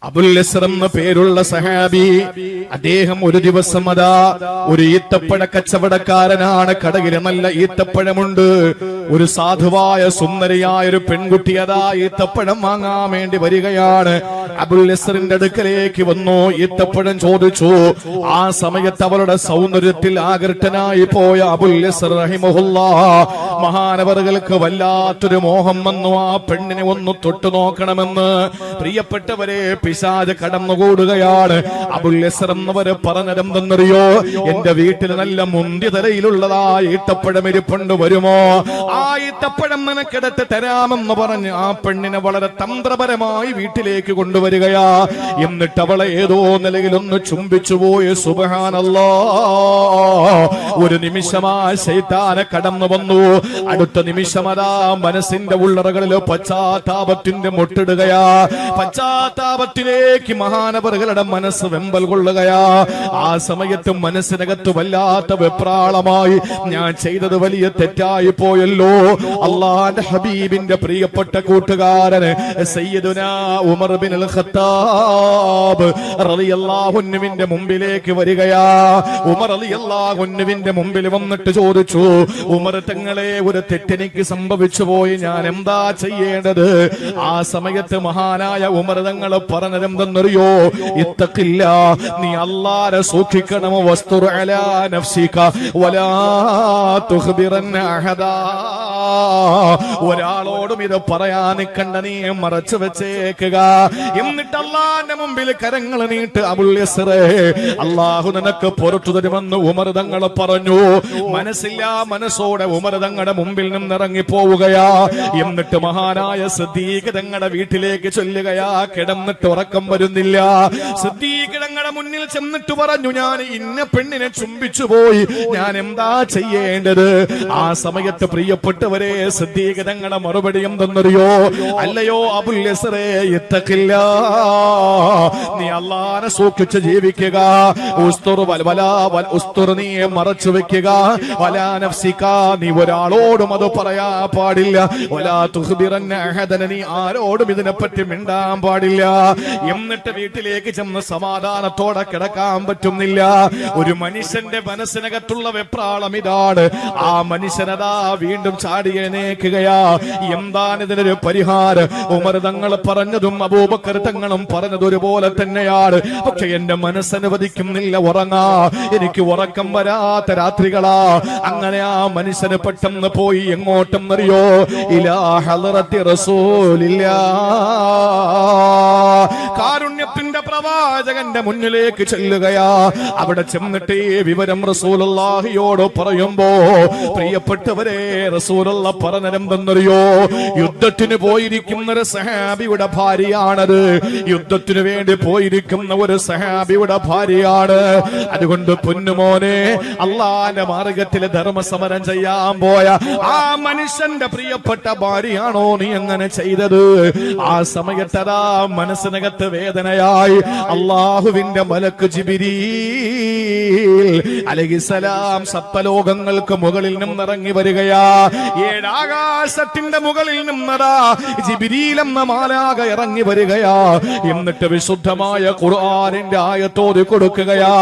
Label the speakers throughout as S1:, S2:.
S1: അബുൽ യസ്ർ എന്ന പേരുള്ള സഹാബി, അദ്ദേഹം ഒരു ദിവസം ഒരു ഈത്തപ്പഴ കച്ചവടക്കാരനാണ്. കടയിൽ നല്ല ഈത്തപ്പഴമുണ്ട്. ഒരു സാധുവായ സുന്ദരിയായ ഒരു പെൺകുട്ടി ഈത്തപ്പഴം വാങ്ങാൻ വേണ്ടി വരികയാണ്. അബുൽ യസ്റിന്റെ അടുക്കലേക്ക് വന്നു, ഈത്തപ്പഴം ചോദിച്ചു. ആ സമയത്ത് അവളുടെ സൗന്ദര്യത്തിൽ ആകർഷനായി പോയ അബുൽ യസ്ർ റഹിമഹുല്ലാഹ് മഹാനവറുകൾക്ക് വല്ലാത്തൊരു മോഹം വന്നു. ആ പെണ്ണിനെ ഒന്ന് തൊട്ടു നോക്കണമെന്ന്. പ്രിയപ്പെട്ടവരെ, പിശാച് കടന്നുകൂടുകയാണ്. അബുൽ യസ്ർ എന്നവര് പറഞ്ഞതെന്തെന്നറിയോ? എന്റെ വീട്ടിൽ നല്ല മുന്തി തലയിലുള്ളതാ ഈത്തപ്പഴം ഇരിപ്പുണ്ട്, വരുമോ? ആ ഈത്തപ്പഴം നിനക്കെടുത്ത് തരാമെന്ന് പറഞ്ഞ് ആ പെണ്ണിനെ വളരെ തന്ത്രപരമായി വീട്ടിലേക്ക് കൊണ്ടുവരികയാ. എന്നിട്ട് അവളെ ഏതോ നിലയിലൊന്ന് ചുംബിച്ചു പോയി. സുബ്ഹാനല്ലാഹ്, ഒരു നിമിഷമാ ശൈത്താനെ കടന്നു വന്നു. അടുത്ത നിമിഷമതാ മനസ്സിന്റെ ഉള്ളറകളിൽ പശ്ചാത്താപത്തിന്റെ മുട്ടിടുകയാ. പശ്ചാത്താപത്തിലേക്ക് മഹാനവറുകളുടെ മനസ്സ് വെമ്പൽ കൊള്ളുകയാ. ആ സമയത്ത് മനസ്സിനകത്ത് വല്ലാത്ത വെപ്രാളമായി, ഞാൻ ചെയ്തത് വലിയ തെറ്റായി പോയല്ലോ. അല്ലാഹുവിന്റെ ഹബീബിന്റെ പ്രിയപ്പെട്ട കൂട്ടുകാരൻ സയ്യിദുനാ ഉമർ ബിനുൽ ഖത്താബ് റളിയല്ലാഹു അൻഹുവിന്റെ മുമ്പിലേക്ക് വരികയാ. ഉമർ റളിയല്ലാഹു അൻഹുവിന്റെ മുമ്പിൽ വന്നിട്ട് ചോദിച്ചു, ഉമർ തങ്ങളെ, ഒരു തെറ്റെനിക്ക് സംഭവിച്ചു പോയി, ഞാൻ എന്താ ചെയ്യേണ്ടത്? ആ സമയത്ത് മഹാനായ ഉമർ തങ്ങൾ പറഞ്ഞതെന്തെന്നറിയോ? ഇത്തഖില്ല, നീ അല്ലാഹനെ സൂക്ഷിക്കണം. വസ്തുർ അലാ നഫ്സിക വലാ തുഖ്ബിറന്ന അഹദാ, ഒരാളോടും ഇത് പറയാൻ നിൽക്കണ്ട, നീ മറച്ചു വെച്ചേക്കുക. എന്നിട്ട് അല്ലാഹുവിന്റെ മുമ്പിൽ കരങ്ങൾ നീട്ട് അബുൽ യസ്ർ, അല്ലാഹു നിനക്ക് പുറത്തു തരുമെന്ന് ഉമർ തങ്ങൾ പറഞ്ഞു. മനസ്സില്ലാ മനസ്സോടെ ഉമർ തങ്ങളുടെ മുമ്പിൽ നിന്നിറങ്ങി പോവുകയാ. എന്നിട്ട് മഹാനായ സിദ്ദീഖ് തങ്ങളുടെ വീട്ടിലേക്ക് ചൊല്ലുകയാ. കിടന്നിട്ട് ഉറക്കം വരുന്നില്ല. സിദ്ദീഖ് തങ്ങളുടെ മുന്നിൽ ചെന്നിട്ട് പറഞ്ഞു, ഞാൻ ഇന്ന പെണ്ണിനെ ചുംബിച്ചു പോയി, ഞാൻ എന്താ ചെയ്യേണ്ടത്? ആ സമയത്ത് പ്രിയപ്പെട്ടവരെ, സിദ്ദീഖ് തങ്ങളുടെ മറുപടി എന്തെന്നറിയോ? അല്ലയോ അബുൽ യസ്റേ, ഇത്തഖില്ല, നീ അല്ലാഹനെ സൂക്ഷിച്ച് ജീവിക്കുക. നീ മറച്ചു വെക്കുക. വലാ നഫ്സിക, നീ ഒരാളോടും അത് പറയാ പാടില്ല. വലാ തുഖ്ബിറന്ന അഹദൻ, നീ ആരോടും ഇതിനെപ്പറ്റി മിണ്ടാൻ പാടില്ല. എന്നിട്ട് വീട്ടിലേക്ക് ചെന്ന് സമാധാനത്തോടെ കിടക്കാൻ പറ്റുന്നില്ല. ഒരു മനുഷ്യന്റെ മനസ്സിനകത്തുള്ള വെപ്രാളം ഇതാണ്. ആ മനുഷ്യനതാ വീണ്ടും ചാടിയേനേക്കുകയാ. എന്താണ് ഇതിനൊരു പരിഹാരം? ഉമർ തങ്ങൾ പറഞ്ഞതും അബൂബക്കർ തങ്ങളും പറഞ്ഞത് ഒരുപോലെ തന്നെയാണ്. പക്ഷെ എന്റെ മനസ്സനുവദിക്കുന്നില്ല ഉറങ്ങാ. എനിക്ക് ഉറക്കം വരാത്ത രാത്രികളാ. അങ്ങനെ ആ മനുഷ്യന് പെട്ടെന്ന് പോയി എങ്ങോട്ടെന്നറിയോ? ഇലാ ഹളറത്തി റസൂലില്ലാഹ്, കാരുണ്യത്തിന്റെ പ്രവാചകന്റെ മുന്നിലേക്ക് ചെല്ലുകയാ. അവിടെ ചെന്നിട്ട് ഈ വിവരം റസൂലുള്ളാഹിയോട് പറയുമ്പോ, പ്രിയപ്പെട്ടവരെ, റസൂലുള്ള പറഞ്ഞതെന്തെന്നറിയോ? യുദ്ധത്തിന് പോയിരിക്കുന്ന ഒരു സഹാബിയുടെ ഭാര്യയാണത്. യുദ്ധത്തിന് വേണ്ടി പോയിരിക്കുന്ന ഒരു സഹാബിയുടെ ഭാര്യയാണ്. അതുകൊണ്ട് പൊന്നുമോനെ, അള്ളാന്റെ മാർഗത്തിൽ ധർമ്മസമരം ചെയ്യാൻ പോയ ആ മനുഷ്യന്റെ പ്രിയപ്പെട്ട ഭാര്യയാണോ നീ എങ്ങനെ ചെയ്തത്? ആ സമയത്തതാ മനസ്സിനകത്ത് വേദനയായി. അള്ളാഹുവിന്റെ മലക്ക് ജിബ്രീൽ അലൈഹിസ്സലാം സപ്തലോകങ്ങൾക്ക് മുകളിൽ നിന്നിറങ്ങി വരികയാ. ഏഴാകാശത്തിന്റെ മുകളിൽ നിന്നതാ ജിബ്രീൽ എന്ന മാലാഖ ഇറങ്ങി വരികയാ. എന്നിട്ട് വിശുദ്ധമായ ഖുർആനിന്റെ ആയത്തോതി കൊടുക്കുകയാ.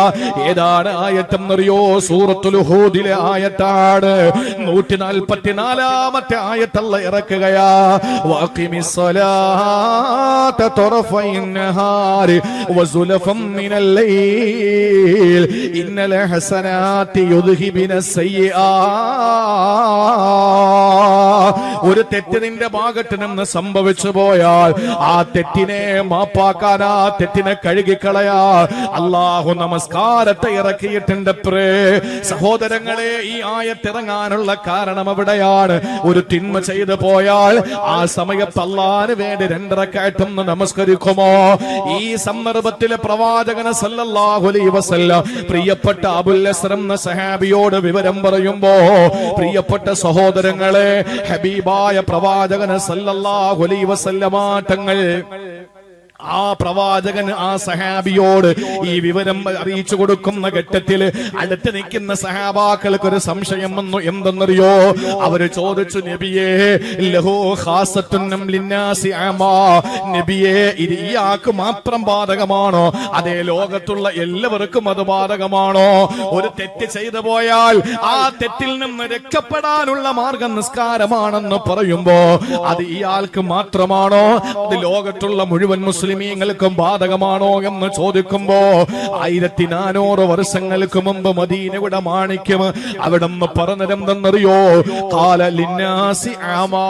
S1: ഏതാണ് ആയത്തെന്നറിയോ? സൂറത്തുൽ ഹൂദിലെ ആയത്താണ്. 144-ാമത്തെ ആയത്തല്ല ഇറക്കുകയാ. വഖിമിസ്സലാത തറഫൈൻ നഹാരി വസുലഫം മിനൽ ലൈൽ ഇന്നൽ ഹസനാതി യുദ്ഹിബിനസ് സയ്യിആത്ത്. ഒരു തെറ്റ് നിന്റെ ഭാഗത്ത് നിന്ന് സംഭവിച്ചു പോയാൽ ആ തെറ്റിനെ മാപ്പാക്കാൻ, ആ തെറ്റിനെ കഴുകിക്കളയാ അല്ലാഹു നമസ്കാരത്തെ ഇറക്കിയിട്ടുണ്ട്. സഹോദരങ്ങളെ, ഈ ആയത്തിറങ്ങാനുള്ള കാരണം എവിടെയാണ്? ഒരു തിന്മ ചെയ്തു പോയാൽ ആ സമയത്ത് അല്ലാഹുവിന് വേണ്ടി 2 റക്അത്ത് നമസ്കരിക്കുമോ? ഈ സന്ദർഭത്തിലെ പ്രവാചകൻ സല്ലല്ലാഹു അലൈഹി വസല്ലം പ്രിയപ്പെട്ട അബുൽ യസ്ർ എന്ന സഹാബിയോട് വിവരം പറയുമ്പോ, പ്രിയപ്പെട്ട സഹോദരങ്ങളെ, ഹബീബായ പ്രവാചകൻ സല്ലല്ലാഹു അലൈഹി വസല്ലം തങ്ങൾ ആ പ്രവാചകൻ ആ സഹാബിയോട് ഈ വിവരം അറിയിച്ചു കൊടുക്കുന്ന ഘട്ടത്തിൽ അടുത്ത് നിൽക്കുന്ന സഹാബാക്കൾക്ക് ഒരു സംശയം വന്നു. എന്തെന്നറിയോ? അവര് ചോദിച്ചു, നബിയേ ലഹു ഖാസത്തുൻ ലിന്നാസി ആമാ, നബിയേ ഇത് ഇയാൾക്ക് മാത്രം ബാധകമാണോ? അതേ ലോകത്തുള്ള എല്ലാവർക്കും അത് ബാധകമാണോ? ഒരു തെറ്റ് ചെയ്തു പോയാൽ ആ തെറ്റിൽ നിന്ന് രക്ഷപ്പെടാനുള്ള മാർഗം നിസ്കാരമാണെന്ന് പറയുമ്പോ അത് ഇയാൾക്ക് മാത്രമാണോ? അത് ലോകത്തുള്ള മുഴുവൻ മുസ്ലിമീങ്ങൾക്കും ബാധകമാണോ എന്ന് ചോദിക്കുമ്പോ 1400 വർഷങ്ങൾക്ക് മുമ്പ് മദീനയുടെ മാണിക്യം അവിടെ നിന്ന് പറഞ്ഞതെന്തെന്നറിയോ? ഖാല ലിന്നാസി ആമാ,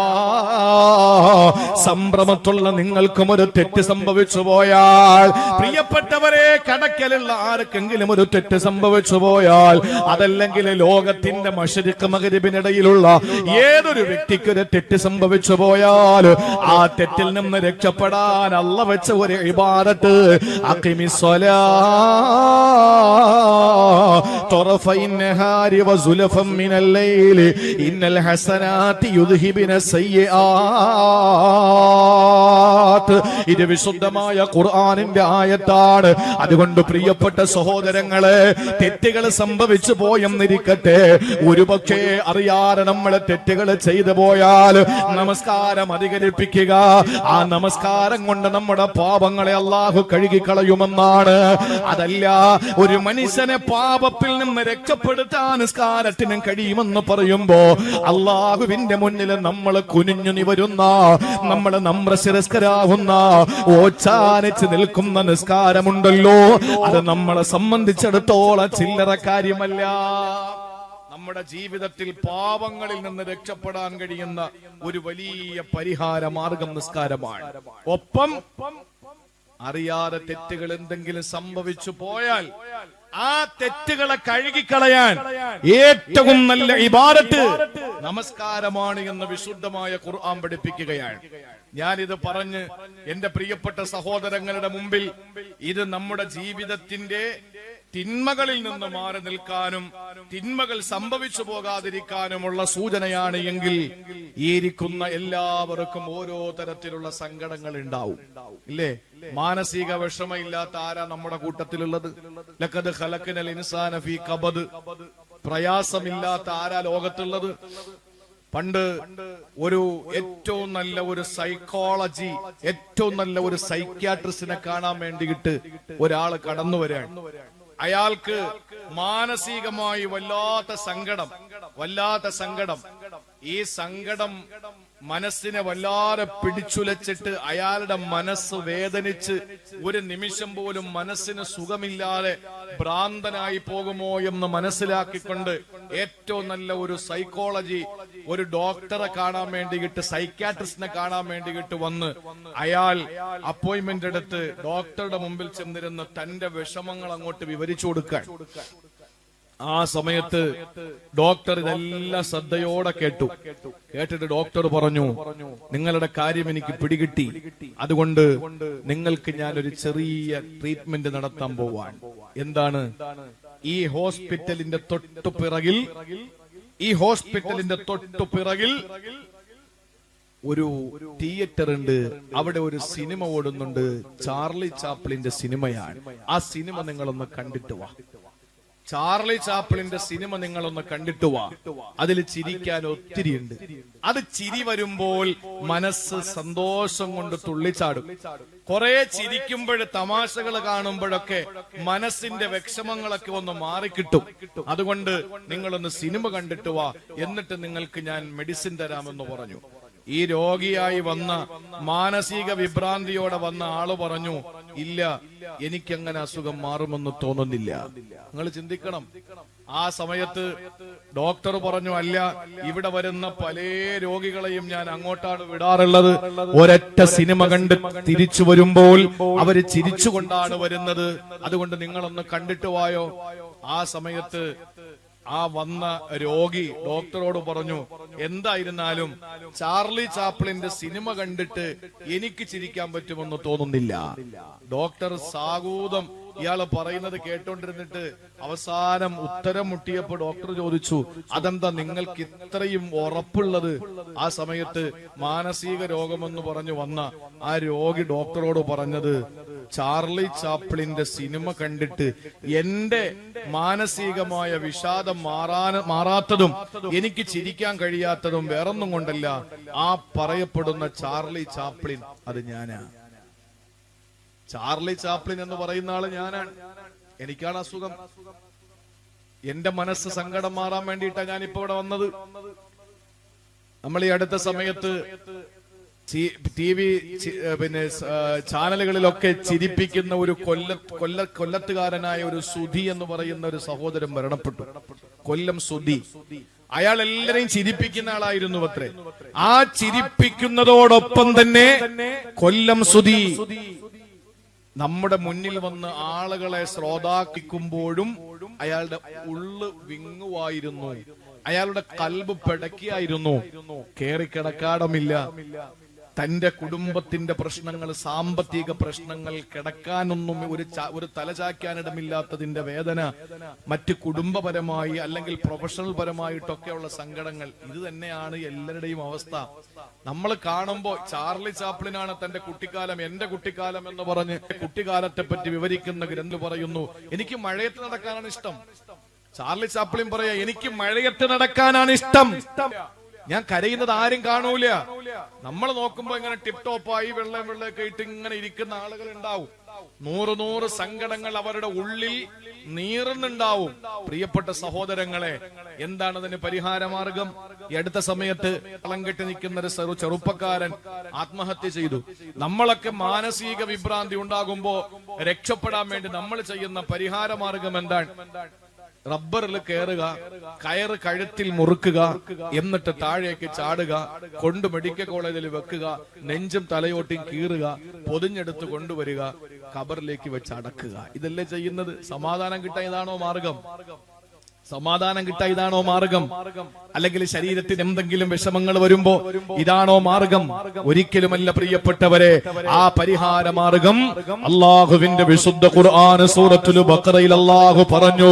S1: സംഭ്രമത്തുള്ള നിങ്ങൾക്കും ഒരു തെറ്റ് സംഭവിച്ചു പോയാൽ, പ്രിയപ്പെട്ടവരെ കടക്കലുള്ള ആർക്കെങ്കിലും ഒരു തെറ്റ് സംഭവിച്ചു പോയാൽ, അതല്ലെങ്കിൽ ലോകത്തിന്റെ മശരിഖ് മഗ്രിബിനിടയിലുള്ള ഏതൊരു വ്യക്തിക്ക് ഒരു തെറ്റ് സംഭവിച്ചു പോയാൽ ആ തെറ്റിൽ നിന്ന് രക്ഷപ്പെടാൻ അല്ലാഹു വെച്ച ഒരു ഇബാദത്ത്, അഖിമിസ്സലാ തറഫൈൻ നഹാരി വസുലഫൻ മിനൽ ലൈലി ഇന്നൽ ഹസനാതി യുദ്ഹിബിന സയ്യിആത്ത്. ഇത് വിശുദ്ധമായ ഖുർആനിന്റെ ആയത്താണ്. അതുകൊണ്ട് പ്രിയപ്പെട്ട സഹോദരങ്ങളെ, തെറ്റുകൾ സംഭവിച്ചു പോയെന്നിരിക്കട്ടെ, ഒരുപക്ഷേ അറിയാതെ നമ്മൾ തെറ്റുകൾ ചെയ്തു പോയാൽ നമസ്കാരം അധികരിപ്പിക്കുക. ആ നമസ്കാരം കൊണ്ട് നമ്മുടെ പാപങ്ങളെ അല്ലാഹു കഴുകിക്കളയുമെന്നാണ്. അതല്ല, ഒരു മനുഷ്യനെ പാപത്തിൽ നിന്ന് രക്ഷപ്പെടുത്താൻ നിസ്കാരത്തിനും കഴിയുമെന്ന് പറയുമ്പോ അല്ലാഹുവിന്റെ മുന്നിൽ നമ്മൾ കുനിഞ്ഞു നിവരുന്ന, നമ്മൾ നമ്രശിരസ്കരാവുന്ന, ഓച്ചാനിച്ച് നിൽക്കുന്ന നിസ്കാരമുണ്ടല്ലോ, അത് നമ്മളെ സംബന്ധിച്ചിടത്തോളം ചില്ലറ കാര്യമല്ല. നമ്മുടെ ജീവിതത്തിൽ പാപങ്ങളിൽ നിന്ന് രക്ഷപ്പെടാൻ കഴിയുന്ന ഒരു വലിയ പരിഹാര മാർഗം നിസ്കാരമാണ്. ഒപ്പം അറിയാതെ തെറ്റുകൾ എന്തെങ്കിലും സംഭവിച്ചു പോയാൽ ആ തെറ്റുകളെ കഴുകിക്കളയാൻ ഏറ്റവും നല്ല ഇബാദത്ത് നമസ്കാരമാണ് എന്ന് വിശുദ്ധമായ ഖുർആൻ പഠിപ്പിക്കുകയാണ്. ഞാനിത് പറഞ്ഞ് എന്റെ പ്രിയപ്പെട്ട സഹോദരങ്ങളുടെ മുമ്പിൽ ഇത് നമ്മുടെ ജീവിതത്തിന്റെ തിന്മകളിൽ നിന്ന് മാറി നിൽക്കാനും തിന്മകൾ സംഭവിച്ചു പോകാതിരിക്കാനുമുള്ള സൂചനയാണ് എങ്കിൽ ഈ ഇരിക്കുന്ന എല്ലാവർക്കും ഓരോ തരത്തിലുള്ള സങ്കടങ്ങൾ ഉണ്ടാവും, ഇല്ലേ? മാനസിക വിഷമമില്ലാത്ത ആരാ നമ്മുടെ കൂട്ടത്തിലുള്ളത്? ലഖദ് ഖലഖനൽ ഇൻസാന ഫീ കബദ്, പ്രയാസമില്ലാത്ത ആരാ ലോകത്തുള്ളത്? പണ്ട് ഒരു ഏറ്റവും നല്ല ഒരു സൈക്കോളജി, ഏറ്റവും നല്ല ഒരു സൈക്യാട്രിസ്റ്റിനെ കാണാൻ വേണ്ടിയിട്ട് ഒരാള് കടന്നു വരാണ്. അയാൾക്ക് മാനസികമായി വല്ലാത്ത സങ്കടം. ഈ സങ്കടം മനസ്സിനെ വല്ലാതെ പിടിച്ചുലച്ചിട്ട് അയാളുടെ മനസ്സ് വേദനിച്ച് ഒരു നിമിഷം പോലും മനസ്സിന് സുഖമില്ലാതെ ഭ്രാന്തനായി പോകുമോ എന്ന് മനസ്സിലാക്കിക്കൊണ്ട് ഏറ്റവും നല്ല ഒരു സൈക്കോളജി, ഒരു ഡോക്ടറെ കാണാൻ വേണ്ടിയിട്ട്, സൈക്യാട്രിസ്റ്റിനെ കാണാൻ വേണ്ടിയിട്ട് വന്ന് അയാൾ അപ്പോയിന്റ്മെന്റ് എടുത്ത് ഡോക്ടറുടെ മുമ്പിൽ ചെന്നിരുന്ന് തന്റെ വിഷമങ്ങൾ അങ്ങോട്ട് വിവരിച്ചു കൊടുക്കാൻ. ആ സമയത്ത് ഡോക്ടർ ഇതെല്ലാം ശ്രദ്ധയോടെ കേട്ടിട്ട് ഡോക്ടർ പറഞ്ഞു, നിങ്ങളുടെ കാര്യം എനിക്ക് പിടികിട്ടി, അതുകൊണ്ട് നിങ്ങൾക്ക് ഞാനൊരു ചെറിയ ട്രീറ്റ്മെന്റ് നടത്താൻ പോവാൻ. എന്താണ്? ഈ ഹോസ്പിറ്റലിന്റെ തൊട്ടുപിറകിൽ ഒരു തിയേറ്റർ ഉണ്ട്, അവിടെ ഒരു സിനിമ ഓടുന്നുണ്ട്, ചാർലി ചാപ്ലിന്റെ സിനിമയാണ്. ആ സിനിമ നിങ്ങളൊന്ന് കണ്ടിട്ട് വാ. ചാർലി ചാപ്ലിന്റെ സിനിമ നിങ്ങളൊന്ന് കണ്ടിട്ട് വാ. അതിൽ ചിരിക്കാൻ ഒത്തിരിയുണ്ട്. അത് ചിരി വരുമ്പോൾ മനസ്സ് സന്തോഷം കൊണ്ട് തുള്ളിച്ചാടും. കുറെ ചിരിക്കുമ്പോൾ, തമാശകൾ കാണുമ്പോഴൊക്കെ മനസ്സിന്റെ വിഷമങ്ങളൊക്കെ ഒന്ന് മാറിക്കിട്ടും. അതുകൊണ്ട് നിങ്ങളൊന്ന് സിനിമ കണ്ടിട്ട് വാ, എന്നിട്ട് നിങ്ങൾക്ക് ഞാൻ മെഡിസിൻ തരാമെന്ന് പറഞ്ഞു. ഈ രോഗിയായി വന്ന, മാനസിക വിഭ്രാന്തിയോടെ വന്ന ആള് പറഞ്ഞു, ഇല്ല, എനിക്കങ്ങനെ അസുഖം മാറുമെന്ന് തോന്നുന്നില്ല. നിങ്ങൾ ചിന്തിക്കണം. ആ സമയത്ത് ഡോക്ടർ പറഞ്ഞു, അല്ല, ഇവിടെ വരുന്ന പല രോഗികളെയും ഞാൻ അങ്ങോട്ടാണ് വിടാറുള്ളത്. ഒരൊറ്റ സിനിമ കണ്ട് തിരിച്ചു വരുമ്പോൾ അവര് ചിരിച്ചുകൊണ്ടാണ് വരുന്നത്. അതുകൊണ്ട് നിങ്ങളൊന്ന് കണ്ടിട്ട് വായോ. ആ സമയത്ത് ആ വന്ന രോഗി ഡോക്ടറോട് പറഞ്ഞു, എന്തായിരുന്നാലും ചാർലി ചാപ്ലിന്റെ സിനിമ കണ്ടിട്ട് എനിക്ക് ചിരിക്കാൻ പറ്റുമെന്ന് തോന്നുന്നില്ല. ഡോക്ടർ സാഗൂതം ഇയാള് പറയുന്നത് കേട്ടോണ്ടിരുന്നിട്ട് അവസാനം ഉത്തരം മുട്ടിയപ്പോ ഡോക്ടർ ചോദിച്ചു, അതെന്താ നിങ്ങൾക്ക് ഇത്രയും ഉറപ്പുള്ളത്? ആ സമയത്ത് മാനസിക രോഗമെന്ന് പറഞ്ഞു വന്ന ആ രോഗി ഡോക്ടറോട് പറഞ്ഞത്, ചാർലി ചാപ്ലിന്റെ സിനിമ കണ്ടിട്ട് എന്റെ മാനസികമായ വിഷാദം മാറാത്തതും എനിക്ക് ചിരിക്കാൻ കഴിയാത്തതും വേറൊന്നും കൊണ്ടല്ല, ആ പറയപ്പെടുന്ന ചാർലി ചാപ്ലിൻ അത് ഞാനാ. ചാർലി ചാപ്ലിൻ എന്ന് പറയുന്ന ആള് ഞാനാണ്. എനിക്കാണ് അസുഖം. എന്റെ മനസ്സ് സങ്കടം മാറാൻ വേണ്ടിയിട്ടാണ് ഞാനിപ്പോ ഇവിടെ വന്നത്. നമ്മൾ ഈ അടുത്ത സമയത്ത് TV പിന്നെ ചാനലുകളിലൊക്കെ ചിരിപ്പിക്കുന്ന ഒരു കൊല്ലത്തുകാരനായ ഒരു സുധി എന്ന് പറയുന്ന ഒരു സഹോദരൻ മരണപ്പെട്ടു. കൊല്ലം സുധി. അയാൾ എല്ലാരെയും ചിരിപ്പിക്കുന്ന ആളായിരുന്നു അത്രേ. ആ ചിരിപ്പിക്കുന്നതോടൊപ്പം തന്നെ കൊല്ലം സുധി നമ്മുടെ മുന്നിൽ വന്ന് ആളുകളെ ശ്രോതാക്കിക്കുമ്പോഴും അയാളുടെ ഉള്ളു വിങ്ങുവായിരുന്നു. അയാളുടെ കൽബ് പിടക്കിയായിരുന്നു. കേറിക്കിടക്കാടമില്ല. തന്റെ കുടുംബത്തിന്റെ പ്രശ്നങ്ങൾ, സാമ്പത്തിക പ്രശ്നങ്ങൾ, കിടക്കാനൊന്നും ഒരു തലചാക്കാനിടമില്ലാത്തതിന്റെ വേദന, മറ്റ് കുടുംബപരമായി അല്ലെങ്കിൽ പ്രൊഫഷണൽ പരമായിട്ടൊക്കെയുള്ള സങ്കടങ്ങൾ, ഇത് തന്നെയാണ് എല്ലാവരുടെയും അവസ്ഥ. നമ്മൾ കാണുമ്പോ ചാർലി ചാപ്ലിനാണ് തന്റെ കുട്ടിക്കാലം, എന്റെ കുട്ടിക്കാലം എന്ന് പറഞ്ഞ് കുട്ടിക്കാലത്തെ പറ്റി വിവരിക്കുന്ന ഗ്രന്ഥം പറയുന്നു, എനിക്ക് മഴയത്ത് നടക്കാനാണ് ഇഷ്ടം. ചാർലി ചാപ്ലിൻ പറയാ, എനിക്ക് മഴയത്ത് നടക്കാനാണ് ഇഷ്ടം. ഞാൻ കരയുന്നത് ആരും കാണൂല. നമ്മൾ നോക്കുമ്പോ ഇങ്ങനെ ടിപ് ടോപ്പായി വെള്ളമൊക്കെ ഇട്ട് ഇങ്ങനെ ഇരിക്കുന്ന ആളുകൾ ഉണ്ടാവും. 100 സങ്കടങ്ങൾ അവരുടെ ഉള്ളിൽ നീറുന്നുണ്ടാവും. പ്രിയപ്പെട്ട സഹോദരങ്ങളെ, എന്താണ് അതിന് പരിഹാരമാർഗം? ഈ അടുത്ത സമയത്ത് കളം കെട്ടി നിൽക്കുന്ന ഒരു ചെറുപ്പക്കാരൻ ആത്മഹത്യ ചെയ്തു. നമ്മളൊക്കെ മാനസിക വിഭ്രാന്തി ഉണ്ടാകുമ്പോ രക്ഷപ്പെടാൻ വേണ്ടി നമ്മൾ ചെയ്യുന്ന പരിഹാരമാർഗം എന്താണ്? റബ്ബറിൽ കയറുക, കയറ് കഴുത്തിൽ മുറുക്കുക, എന്നിട്ട് താഴേക്ക് ചാടുക, കൊണ്ട് മെഡിക്കൽ കോളേജിൽ വെക്കുക, നെഞ്ചും തലയോട്ടിയും കീറുക, പൊതിഞ്ഞെടുത്ത് കൊണ്ടുവരിക, ഖബറിലേക്ക് വെച്ച് അടക്കുക. ഇതല്ലേ ചെയ്യുന്നത്? സമാധാനം കിട്ടാൻ ഇതാണോ മാർഗം? സമാധാനം കിട്ടാൻ ഇതാണോ മാർഗം? അല്ലെങ്കിൽ ശരീരത്തിന് എന്തെങ്കിലും വിഷമങ്ങൾ വരുമ്പോ ഇതാണോ മാർഗം? ഒരിക്കലുമല്ല പ്രിയപ്പെട്ടവരെ. ആ പരിഹാര മാർഗം അല്ലാഹുവിന്റെ വിശുദ്ധ ഖുർആൻ സൂറത്തുൽ ബഖറയിൽ അല്ലാഹു പറഞ്ഞു,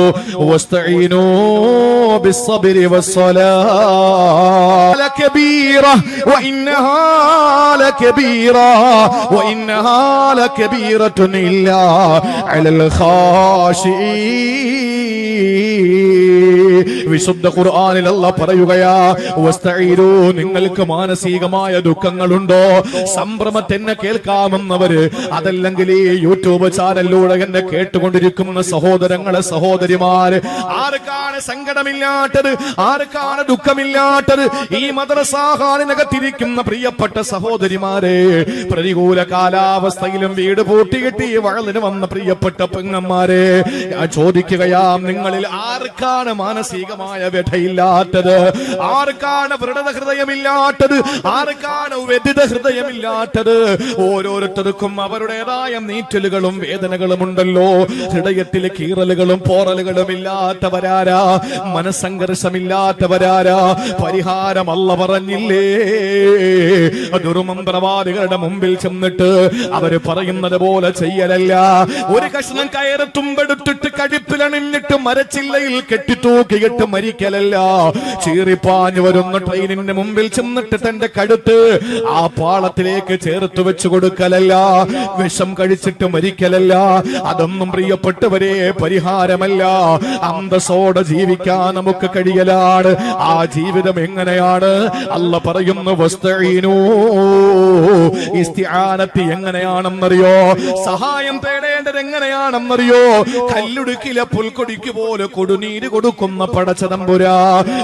S1: വസ്തഈനൂ ബിസ്സബ്രി വസ്സലാ ലകബീറ വഇന്നഹാ ലകബീറ വഇന്നഹാ ലകബീറത്തുൻ ഇല്ലാ അലൽ ഖാശിഈൻ. വിശുദ്ധ ഖുർആനിൽ അല്ലാഹ് പറയുകയാ, വസ്തഈനൂ, നിങ്ങൾക്ക് മാനസികമായ ദുഃഖങ്ങളുണ്ടോ? സംഭ്രമത്തെ എന്നെ കേൾക്കാമെന്നവര്, അതല്ലെങ്കിൽ ഈ യൂട്യൂബ് ചാനലിലൂടെ എന്നെ കേട്ടുകൊണ്ടിരിക്കുന്ന സഹോദരങ്ങളെ, സഹോദരിമാര്, ആർക്കാണ് സങ്കടമില്ലാത്തത്? ആർക്കാണ് ദുഃഖമില്ലാത്തത്? ഈ മദ്രസാഹാളിനകത്തിരിക്കുന്ന പ്രിയപ്പെട്ട സഹോദരിമാരെ, പ്രതികൂല കാലാവസ്ഥയിലും വീട് പൂട്ടിക്കെട്ടി വഴലിന് വന്ന പ്രിയപ്പെട്ട പെങ്ങന്മാരെ, ഞാൻ ചോദിക്കുകയാം, നിങ്ങളിൽ ആർക്കാണ് മാനസികമായ വ്യഥയില്ലാത്തത്? ആർക്കാണ് വ്രണത ഹൃദയമില്ലാത്തത്? ആർക്കാണ് വ്യഥിത ഹൃദയമില്ലാത്തത്? ഓരോരുത്തർക്കും അവരുടേതായ നീറ്റലുകളും വേദനകളും ഉണ്ടല്ലോ. ഹൃദയത്തിൽ കീറലുകളും പോറലുകളും ഇല്ലാത്തവരാരാ? മനസ്സംഘർഷമില്ലാത്തവരാരാ? പരിഹാരം അല്ലാഹ് പറഞ്ഞില്ലേ? ദുർമന്ത്രവാദികളുടെ മുമ്പിൽ ചെന്നിട്ട് അവര് പറയുന്നത് പോലെ ചെയ്യലല്ല. ഒരു കഷ്ണം കയറ് തുമ്പെടുത്തിട്ട് കഴുപ്പിലണിഞ്ഞിട്ട് മരച്ചില്ലയിൽ കെട്ടിത്തൂക്കിയിട്ട് മരിക്കലല്ല. ചീറിപ്പാഞ്ഞു വരുന്ന ട്രെയിനിന്റെ മുമ്പിൽ ചെന്നിട്ട് തന്റെ കഴുത്ത് ആ പാളത്തിലേക്ക് ചേർത്ത് വെച്ചു കൊടുക്കലല്ല. വിഷം കഴിച്ചിട്ട് മരിക്കലല്ല. അതൊന്നും പ്രിയപ്പെട്ടവരെ പരിഹാരമല്ല. അന്തസ്സോടെ ജീവിക്കാൻ നമുക്ക് കഴിയലാണ്. ആ ജീവിതം എങ്ങനെയാണ്? അല്ലാഹ് പറയുന്നു, വസ്തഈനൂ. ഇസ്തിആനത്ത് എങ്ങനെയാണെന്നറിയോ? സഹായം തേടേണ്ടത് എങ്ങനെയാണെന്നറിയോ? കല്ലുടുക്കിലെ പുൽക്കൊടിക്ക് പോലെ കൊടുനീര് കൊടുക്കുന്ന പടച്ചതമ്പുരാ,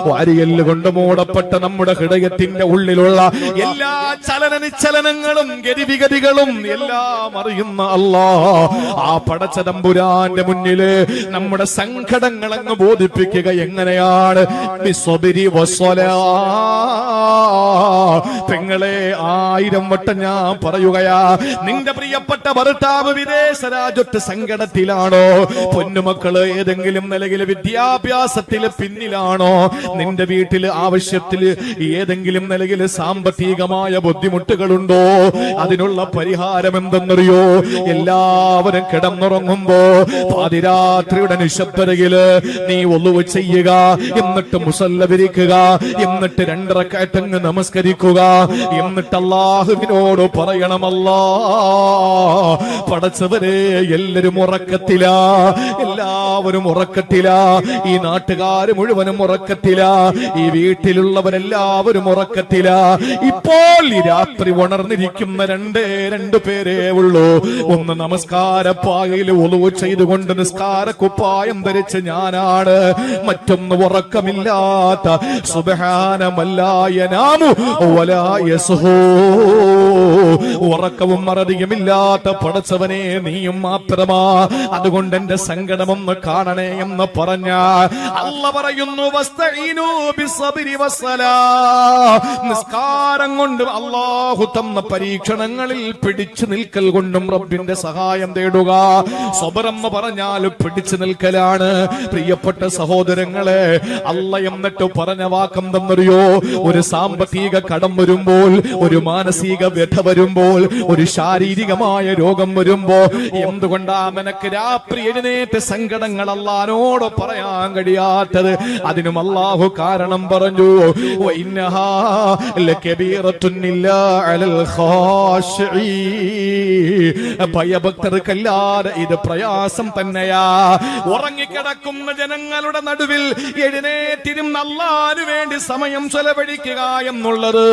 S1: വാരിയല്ല് കൊണ്ട് മൂടപ്പെട്ട നമ്മുടെ ഹൃദയത്തിന്റെ ഉള്ളിലുള്ള എല്ലാ ചലന നിശ്ചലനങ്ങളും ഗതിവിഗതികളും എല്ലാം അറിയുന്ന അല്ലാഹ്, ആ പടച്ചതമ്പുരാന്റെ മുന്നില് നമ്മുടെ സങ്കടങ്ങൾ അങ്ങ് അവിടുന്ന് ബോധിപ്പിക്കുക എങ്ങനെയാണ്? ബിസ്സബ്രി വസ്സലാ. പെങ്ങളെ 1000 വട്ടം ഞാൻ പറയുകയാ, നിന്റെ പ്രിയപ്പെട്ട ഭർത്താവ് വിദേശ രാജ്യത്ത് സങ്കടത്തിലാണോ? പൊന്നുമക്കള് ഏതെങ്കിലും നിലയിൽ വിദ്യാഭ്യാസത്തില് പിന്നിലാണോ? നിന്റെ വീട്ടില് ആവശ്യത്തില് ഏതെങ്കിലും നിലയിൽ സാമ്പത്തികമായ ബുദ്ധിമുട്ടുകളുണ്ടോ? അതിനുള്ള പരിഹാരം എന്തെന്നറിയോ? എല്ലാവരും കിടന്നുറങ്ങുമ്പോ പാതിരാത്രിയുടെ നിശബ്ദതയില് നീ ഒളുവ് ചെയ്യുക, എന്നിട്ട് മുസല്ല വിരിക്കുക, എന്നിട്ട് 2 റക്അത്ത് നമസ്കരിക്കുക, എന്നിട്ട് അല്ലാഹുവിനോട് പറയണമല്ലാ പടച്ചവരെ എല്ലാവരും ഉറക്കത്തിലാ, എല്ലാവരും ഉറക്കത്തിലാ, ഈ നാട്ടുകാര് മുഴുവനും ഉറക്കത്തിലാ, ഈ വീട്ടിലുള്ളവരെല്ലാവരും ഉറക്കത്തിലാ. ഇപ്പോൾ ഈ രാത്രി ഉണർന്നിരിക്കുന്ന 2 പേരേ ഉള്ളൂ. ഒന്ന് നമസ്കാരപ്പായയിൽ ഒളുവ് ചെയ്തുകൊണ്ട് നിസ്കാര കുപ്പായം ധരിച്ച് ഞാനാണ്. മറ്റൊന്ന് ഉറക്കമില്ലാത്ത സുബ്ഹാനമല്ലായനാമു വലാ യസ്ഹൂ, ഉറക്കവും മറതിയുമില്ലാത്ത പടച്ചവനെ നീയും മാത്രമാ. അതുകൊണ്ട് എന്റെ സങ്കടമൊന്ന് കാണണേ എന്ന് പറഞ്ഞ അല്ലാഹു പറയുന്നു, വസ്തഈനു ബിസ്സബ്രി വസ്സലാ. നിസ്കാരം കൊണ്ട് അല്ലാഹു തന്ന പരീക്ഷണങ്ങളിൽ പിടിച്ചു നിൽക്കൽ കൊണ്ടും റബ്ബിന്റെ സഹായം തേടുക. സബർ എന്ന് പറഞ്ഞാൽ പിടിച്ചു നിൽക്കലാണ്. പ്രിയപ്പെട്ട സഹോദരങ്ങളെ, അല്ലാഹ് എന്നിട്ട് പറഞ്ഞ വാക്കെന്തെന്നറിയോ? ഒരു സാമ്പത്തിക കടം വരുമ്പോൾ, ഒരു മാനസിക വ്യഥ വരുമ്പോൾ, ഒരു ശാരീരികമായ രോഗം വരുമ്പോ എന്തുകൊണ്ടാ നിനക്ക് രാത്രി എഴുന്നേറ്റ് സങ്കടങ്ങൾ അല്ലാഹുവോട് പറയാൻ കഴിയാത്തത്? അതിനും അല്ലാഹു കാരണം പറഞ്ഞു, വഇന്നഹാ ലകബീറത്തുൻ ഇല്ലാ അലൽ ഖാശിഈൻ. ഭയഭക്തർക്കല്ലാതെ ഇത് പ്രയാസം തന്നെയാ. ഉറങ്ങിക്കിടക്കുന്ന ജനങ്ങളുടെ നടുവിൽ എഴുന്നേറ്റിരുന്ന് അല്ലാഹുവിന് വേണ്ടി സമയം ചെലവഴിക്കുക എന്നുള്ളത്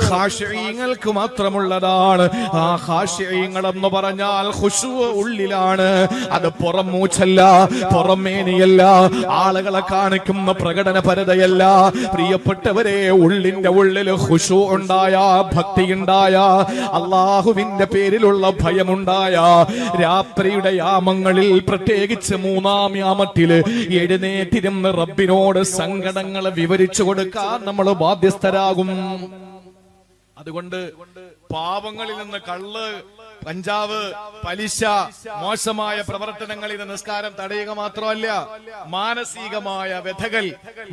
S1: ഖാശിഈങ്ങൾക്ക് മാത്രമുള്ളതാണ്. ആ ഖാശിഈങ്ങൾ എന്ന് പറഞ്ഞാൽ ഖുശൂ ഉള്ളിലാണ്, അത് പുറം മൂച്ചല്ല, പുറമേനിയല്ല, ആളുകളെ കാണിക്കുന്ന പ്രകടന പരതയല്ല. പ്രിയപ്പെട്ടവരെ, ഉള്ളിന്റെ ഉള്ളിൽ ഖുശൂ ഉണ്ടായ, ഭക്തി ഉണ്ടായ, അല്ലാഹുവിന്റെ പേരിലുള്ള ഭയമുണ്ടായ, രാത്രിയുടെ യാമങ്ങളിൽ പ്രത്യേകിച്ച് 3-ാം യാമത്തില് എഴുന്നേറ്റിരുന്ന് റബ്ബിനോട് സങ്കടങ്ങൾ വിവരിച്ചു കൊടുക്കാൻ നമ്മൾ ബാധ്യസ്ഥരാകും. അതുകൊണ്ട് പാപങ്ങളിൽ നിന്ന്, കള്ള്, കഞ്ചാവ്, പലിശ, മോശമായ പ്രവർത്തനങ്ങളിൽ നിന്ന് നിസ്കാരം തടയുക മാത്രമല്ല, മാനസികമായ വ്യഥകൾ,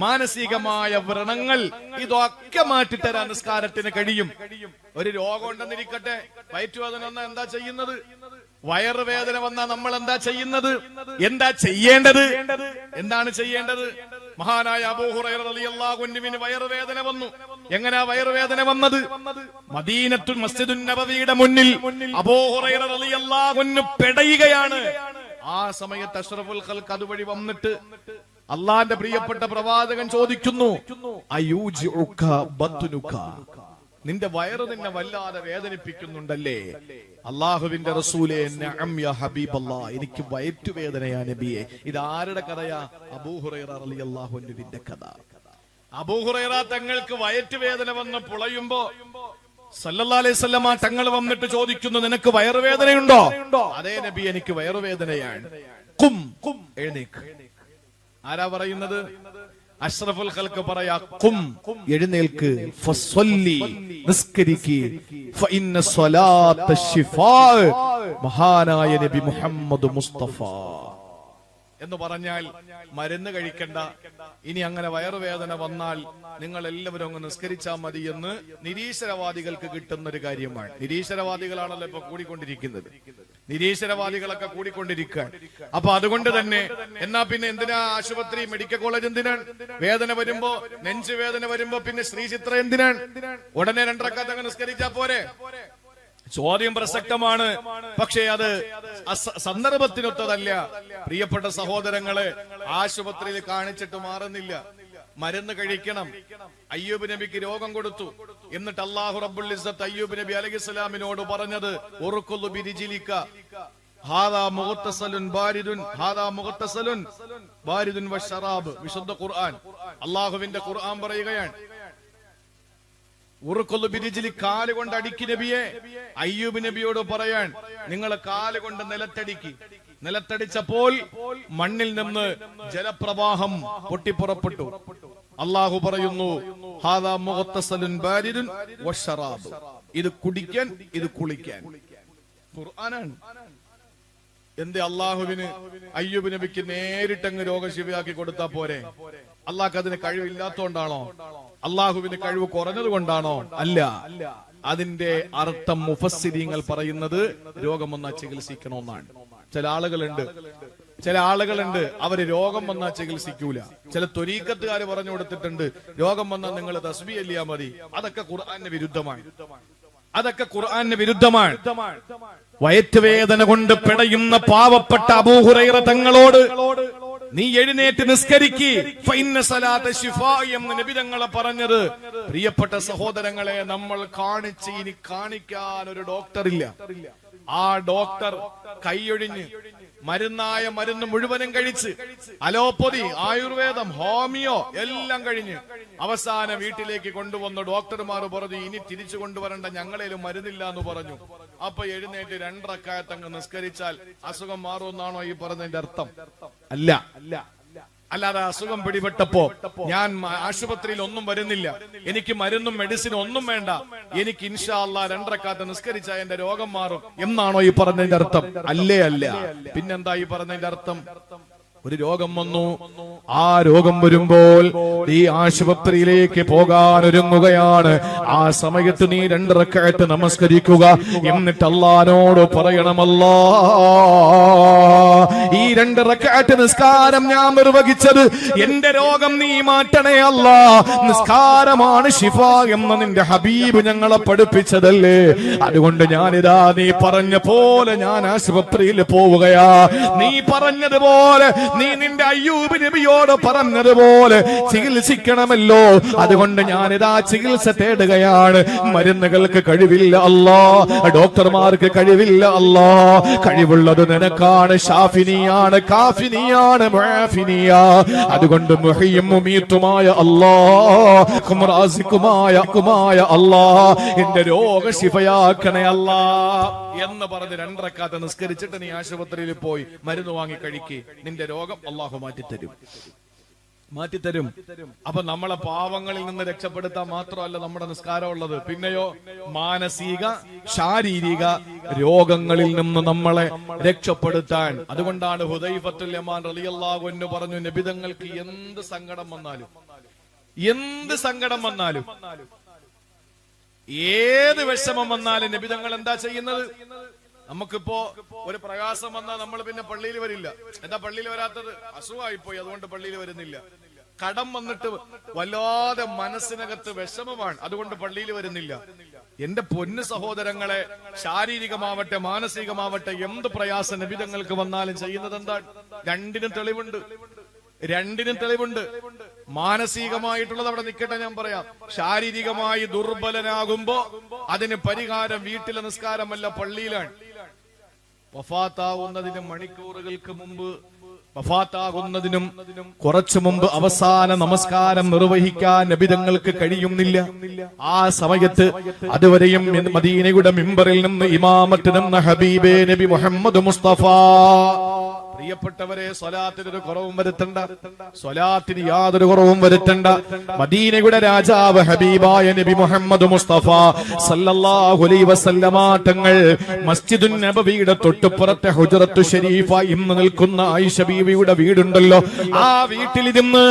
S1: മാനസികമായ വ്രണങ്ങൾ, ഇതൊക്കെ മാറ്റിത്തരാൻ നിസ്കാരത്തിന് കഴിയും. ഒരു രോഗം ഉണ്ടെന്നിരിക്കട്ടെ, വയറ്റുവേദന വന്നാൽ എന്താ ചെയ്യുന്നത്? വയറുവേദന വന്നാൽ നമ്മൾ എന്താ ചെയ്യുന്നത്? എന്താ ചെയ്യേണ്ടത്? എന്താണ് ചെയ്യേണ്ടത്? മഹാനായ അബൂ ഹുറൈറ റളിയല്ലാഹു അൻഹുവിന് വയറുവേദന വന്നു. എങ്ങനെയാ വയറുവേദന വന്നത്? മദീനത്തുൽ മസ്ജിദുൻ നബവിയുടെ മുന്നിൽ അബൂ ഹുറൈറ റളിയല്ലാഹു അൻഹു പെടയുകയാണ്. ആ സമയത്ത് അഷ്റഫുൽ ഖൽഖ് അതുവഴി വന്നിട്ട് അള്ളാന്റെ പ്രിയപ്പെട്ട പ്രവാചകൻ ചോദിക്കുന്നു, അയൂജിഉക ബത്നുക, നിന്റെ വയറ് നിന്നെ വല്ലാതെ വേദനിപ്പിക്കുന്നുണ്ടല്ലേ? അള്ളാഹുവിന്റെ റസൂലേ, നഅം യാ ഹബീബല്ലാഹ്, എനിക്ക് വയറ്റുവേദനയാ നബിയെ. ഇത് ആരുടെ കഥയാ? അബൂ ഹുറൈറ റളിയല്ലാഹു അൻഹുവിന്റെ കഥ. അബൂ ഹുറൈറ തങ്ങൾക്ക് വയറ്റുവേദന വന്ന് പുളയുമ്പോ സല്ലല്ലാഹു അലൈഹി വസല്ലമ തങ്ങൾ വന്നിട്ട് ചോദിക്കുന്നു, നിനക്ക് വയറുവേദനയുണ്ടോ? അതേ നബി, എനിക്ക് വയറുവേദനയാണ്. ഖും, എഴുന്നേക്ക്. ആരാ പറയുന്നത്? അഷ്റഫുൽ ഖൽഖ് പറയാ, ഖും, എഴുന്നേൽക്ക്, ഫസ്വല്ലി, നിസ്കരിക്ക്, ഫഇന്ന സ്വലാത്ത ശിഫാ, മഹാനായ നബി മുഹമ്മദ് മുസ്തഫ എന്ന് പറഞ്ഞാൽ മരുന്ന് കഴിക്കണ്ട, ഇനി അങ്ങനെ വയറുവേദന വന്നാൽ നിങ്ങൾ എല്ലാവരും അങ്ങ് നിസ്കരിച്ചാൽ മതി എന്ന് നിരീശ്വരവാദികൾക്ക് കിട്ടുന്ന ഒരു കാര്യമാണ്. നിരീശ്വരവാദികളാണല്ലോ ഇപ്പൊ കൂടിക്കൊണ്ടിരിക്കുന്നത്. നിരീശ്വരവാദികളൊക്കെ കൂടിക്കൊണ്ടിരിക്കുകയാണ്. അപ്പൊ അതുകൊണ്ട് തന്നെ എന്നാ പിന്നെ എന്തിനാ ആശുപത്രി, മെഡിക്കൽ കോളേജ് എന്തിനാണ്? വേദന വരുമ്പോ, നെഞ്ചു വേദന വരുമ്പോ പിന്നെ ശ്രീചിത്ര എന്തിനാണ്? ഉടനെ 2 റക്അത്ത് അങ്ങ് നിസ്കരിച്ചാ പോരെ? ചോദ്യം പ്രസക്തമാണ്, പക്ഷേ അത് സന്ദർഭത്തിനൊത്തതല്ല. പ്രിയപ്പെട്ട സഹോദരങ്ങളെ, ആശുപത്രിയിൽ കാണിച്ചിട്ട് മാറുന്നില്ല, മരുന്ന് കഴിക്കണം. അയ്യൂബ് നബിക്ക് രോഗം കൊടുത്തു. എന്നിട്ട് അല്ലാഹു റബ്ബുൽ ഇസ്സത്ത് അയ്യൂബ് നബി അലൈഹിസ്സലാമിനോട് പറഞ്ഞത്, ഉർഖുദു ബിരിജിലിക ഹാദാ മുഗ്തസലുൻ ബാരിദുൻ, ഹാദാ മുഗ്തസലുൻ ബാരിദുൻ വശറാബ്. വിശുദ്ധ ഖുർആൻ, അല്ലാഹുവിന്റെ ഖുർആൻ പറയുകയാണ്, ഉറുക്കൊല്ലു ബിരിജിലി, കാല് കൊണ്ട് അടിക്ക് നബിയെ. അയ്യൂബ് നബിയോട് പറയാൻ, നിങ്ങൾ കാല് കൊണ്ട് നിലത്തടിക്ക്. നിലത്തടിച്ചപ്പോൾ മണ്ണിൽ നിന്ന് ജലപ്രവാഹം പൊട്ടിപ്പുറപ്പെട്ടു. അള്ളാഹു പറയുന്നു, ഹാദാ മുഗ്തസലുൻ ബാരിദുൻ വശറാബ്. ഇത് കുടിക്കാൻ, ഇത് കുളിക്കാൻ. ഖുർആനാണ്. എന്തേ അള്ളാഹുവിന് അയ്യൂബ് നബിക്ക് നേരിട്ടങ്ങ് രോഗശിവയാക്കി കൊടുത്താ പോരെ? അള്ളാഹ്ക്ക് അതിന് കഴിവില്ലാത്തോണ്ടാണോ? അള്ളാഹുവിന് കഴിവ് കുറഞ്ഞത് കൊണ്ടാണോ? അല്ല. അതിന്റെ അർത്ഥം മുഫസ്സിരീങ്ങൾ പറയുന്നത് രോഗം വന്നാൽ ചികിത്സിക്കണമെന്നാണ്. ചില ആളുകളുണ്ട് അവര് രോഗം വന്നാൽ ചികിത്സിക്കൂല. ചില ത്വരീഖത്തുകാര് പറഞ്ഞു കൊടുത്തിട്ടുണ്ട്, രോഗം വന്നാൽ നിങ്ങൾ തസ്ബീഹ് ചൊല്ലിയാ മതി. അതൊക്കെ ഖുർആന് വിരുദ്ധമാണ്. വയറ്റുവേദന കൊണ്ട് പിടയുന്ന പാവപ്പെട്ട അബൂ ഹുറൈറ തങ്ങളോട് നീ എഴുന്നേറ്റ് നിസ്കരിക്ക്, ഫഇന്ന സലാത ശിഫാ എന്ന് നബി തങ്ങളെ പറഞ്ഞത്. പ്രിയപ്പെട്ട സഹോദരങ്ങളെ, നമ്മൾ കാണിച്ച് ഇനി കാണിക്കാൻ ഒരു ഡോക്ടർ ഇല്ല. ആ ഡോക്ടർ കൈയൊഴിഞ്ഞ് മരുന്ന് മുഴുവനും കഴിച്ച്, അലോപ്പതി, ആയുർവേദം, ഹോമിയോ എല്ലാം കഴിഞ്ഞ് അവസാന വീട്ടിലേക്ക് കൊണ്ടുവന്നു. ഡോക്ടർമാർ പറഞ്ഞു, ഇനി തിരിച്ചു കൊണ്ടുവരണ്ട, ഞങ്ങളേലും മരുന്നില്ല എന്ന് പറഞ്ഞു. അപ്പൊ എഴുന്നേറ്റ് 2 റക്അത്ത് അങ്ങ് നിസ്കരിച്ചാൽ അസുഖം മാറുമെന്നാണോ ഈ പറഞ്ഞതിന്റെ അർത്ഥം? അല്ല. അല്ലാതെ അസുഖം പിടിപെട്ടപ്പോ ഞാൻ ആശുപത്രിയിൽ ഒന്നും വരുന്നില്ല, എനിക്ക് മരുന്നും മെഡിസിനും ഒന്നും വേണ്ട, എനിക്ക് ഇൻഷാ അല്ലാഹ് 2 റക്അത്ത് നിസ്കരിച്ചാൽ എന്റെ രോഗം മാറും എന്നാണോ ഈ പറഞ്ഞതിന്റെ അർത്ഥം? അല്ല. പിന്നെന്താ ഈ പറഞ്ഞതിന്റെ അർത്ഥം? ഒരു രോഗം വന്നു, ആ രോഗം വരുമ്പോൾ ഈ ആശുപത്രിയിലേക്ക് പോകാൻ ഒരുങ്ങുകയാണ്. ആ സമയത്ത് നീ 2 റക്അത്ത് നമസ്കരിക്കുക. എന്നിട്ട് അല്ലാഹുവോട് പറയണം, അല്ലാഹ്, ഈ 2 റക്അത്ത് നിസ്കാരം ഞാൻ നിർവഹിച്ചത് എന്റെ രോഗം നീ മാറ്റണേ അല്ലാഹ്. നിസ്കാരമാണ് ശിഫ എന്ന് നിന്റെ ഹബീബ് ഞങ്ങളെ പഠിപ്പിച്ചതല്ലേ. അതുകൊണ്ട് ഞാനിതാ നീ പറഞ്ഞ പോലെ ഞാൻ ആശുപത്രിയിൽ പോവുകയാ. നീ പറഞ്ഞതുപോലെ, നീ നിന്റെ അയ്യൂബ് നബിയോട് പറഞ്ഞതുപോലെ ചികിത്സിക്കണമല്ലോ. അതുകൊണ്ട് ഞാനിതാ ചികിത്സ തേടുകയാണ്. മരുന്നുകൾക്ക് കഴിവില്ല അല്ലാ, ഡോക്ടർമാർക്ക് കഴിവില്ല അല്ലാ. കഴിവുള്ളത് നിനക്കാണ്. ഷാഫിനിയാണ്, കാഫിനിയാണ്, മുആഫിനിയ. അതുകൊണ്ട് മുഹയ്യും മുമീത്തുമായ അല്ലാ, റാസിഖുമായ അല്ലാ, എന്റെ രോഗ ശിഫയാക്കണേ അല്ലാ എന്ന് പറഞ്ഞ് 2 റക്അത്ത് നിസ്കരിച്ചിട്ട് നീ ആശുപത്രിയിൽ പോയി മരുന്ന് വാങ്ങി കഴിക്ക്. നിന്റെ രോഗം അല്ലാഹു മാറ്റിത്തരും. അപ്പൊ നമ്മളെ പാവങ്ങളിൽ നിന്ന് രക്ഷപ്പെടുത്താൻ മാത്രമല്ല നമ്മുടെ നിസ്കാരം ഉള്ളത്, പിന്നെയോ മാനസിക ശാരീരിക രോഗങ്ങളിൽ നിന്ന് നമ്മളെ രക്ഷപ്പെടുത്താൻ. അതുകൊണ്ടാണ് ഹുദൈഫത്തുൽ യമാൻ റളിയല്ലാഹു അൻഹു പറഞ്ഞു, നബിതങ്ങൾക്ക് എന്ത് സങ്കടം വന്നാലും ഏത് വിഷമം വന്നാലും നബിതങ്ങൾ എന്താ ചെയ്യുന്നത്? നമുക്കിപ്പോ ഒരു പ്രയാസം വന്നാൽ നമ്മൾ പിന്നെ പള്ളിയിൽ വരില്ല. എന്താ പള്ളിയിൽ വരാത്തത്? അസുഖമായിപ്പോയി, അതുകൊണ്ട് പള്ളിയിൽ വരുന്നില്ല. കടം വന്നിട്ട് വല്ലാതെ മനസ്സിനകത്ത് വിഷമമാണ്, അതുകൊണ്ട് പള്ളിയിൽ വരുന്നില്ല. എന്റെ പൊന്നു സഹോദരങ്ങളെ, ശാരീരികമാവട്ടെ മാനസികമാവട്ടെ എന്ത് പ്രയാസം നബിതങ്ങൾക്ക് വന്നാലും ചെയ്യുന്നത് എന്താണ്? രണ്ടിനും തെളിവുണ്ട്. മാനസികമായിട്ടുള്ളത് അവിടെ നിൽക്കട്ടെ, ഞാൻ പറയാം. ശാരീരികമായി ദുർബലനാകുമ്പോ അതിന് പരിഹാരം വീട്ടിലെ നിസ്കാരമല്ല, പള്ളിയിലാണ്. വഫാത്താവുന്നതിന് മണിക്കൂറുകൾക്ക് മുമ്പ്, വഫാത്താകുന്നതിനും കുറച്ചു മുമ്പ് അവസാന നമസ്കാരം നിർവഹിക്കാൻ നബിതങ്ങൾക്ക് കഴിയുന്നില്ല. ആ സമയത്ത് അതുവരെയും മദീനയുടെ മിമ്പറിൽ നിന്ന് ഇമാമത്ത് നിന്ന ഹബീബേ നബി മുഹമ്മദ് മുസ്തഫ. പ്രിയപ്പെട്ടവരെ, സ്വലാത്തിനൊരു കുറവും വരുത്തണ്ട, സ്വലാത്തിന് യാതൊരു കുറവും വരുത്തണ്ട. മദീനയുടെ രാജാവ് ഹബീബായ നബി മുഹമ്മദ് മുസ്തഫ സല്ലല്ലാഹു അലൈഹി വസല്ലമ തങ്ങൾ മസ്ജിദുൻ നബവിയുടെ തൊട്ടുപുറത്തെ ഹുജറത്തു ഷരീഫ ഇന്ന് നിൽക്കുന്ന ആയിഷ ബീവിയുടെ വീടുണ്ടല്ലോ, ആ വീട്ടിലിരുന്ന്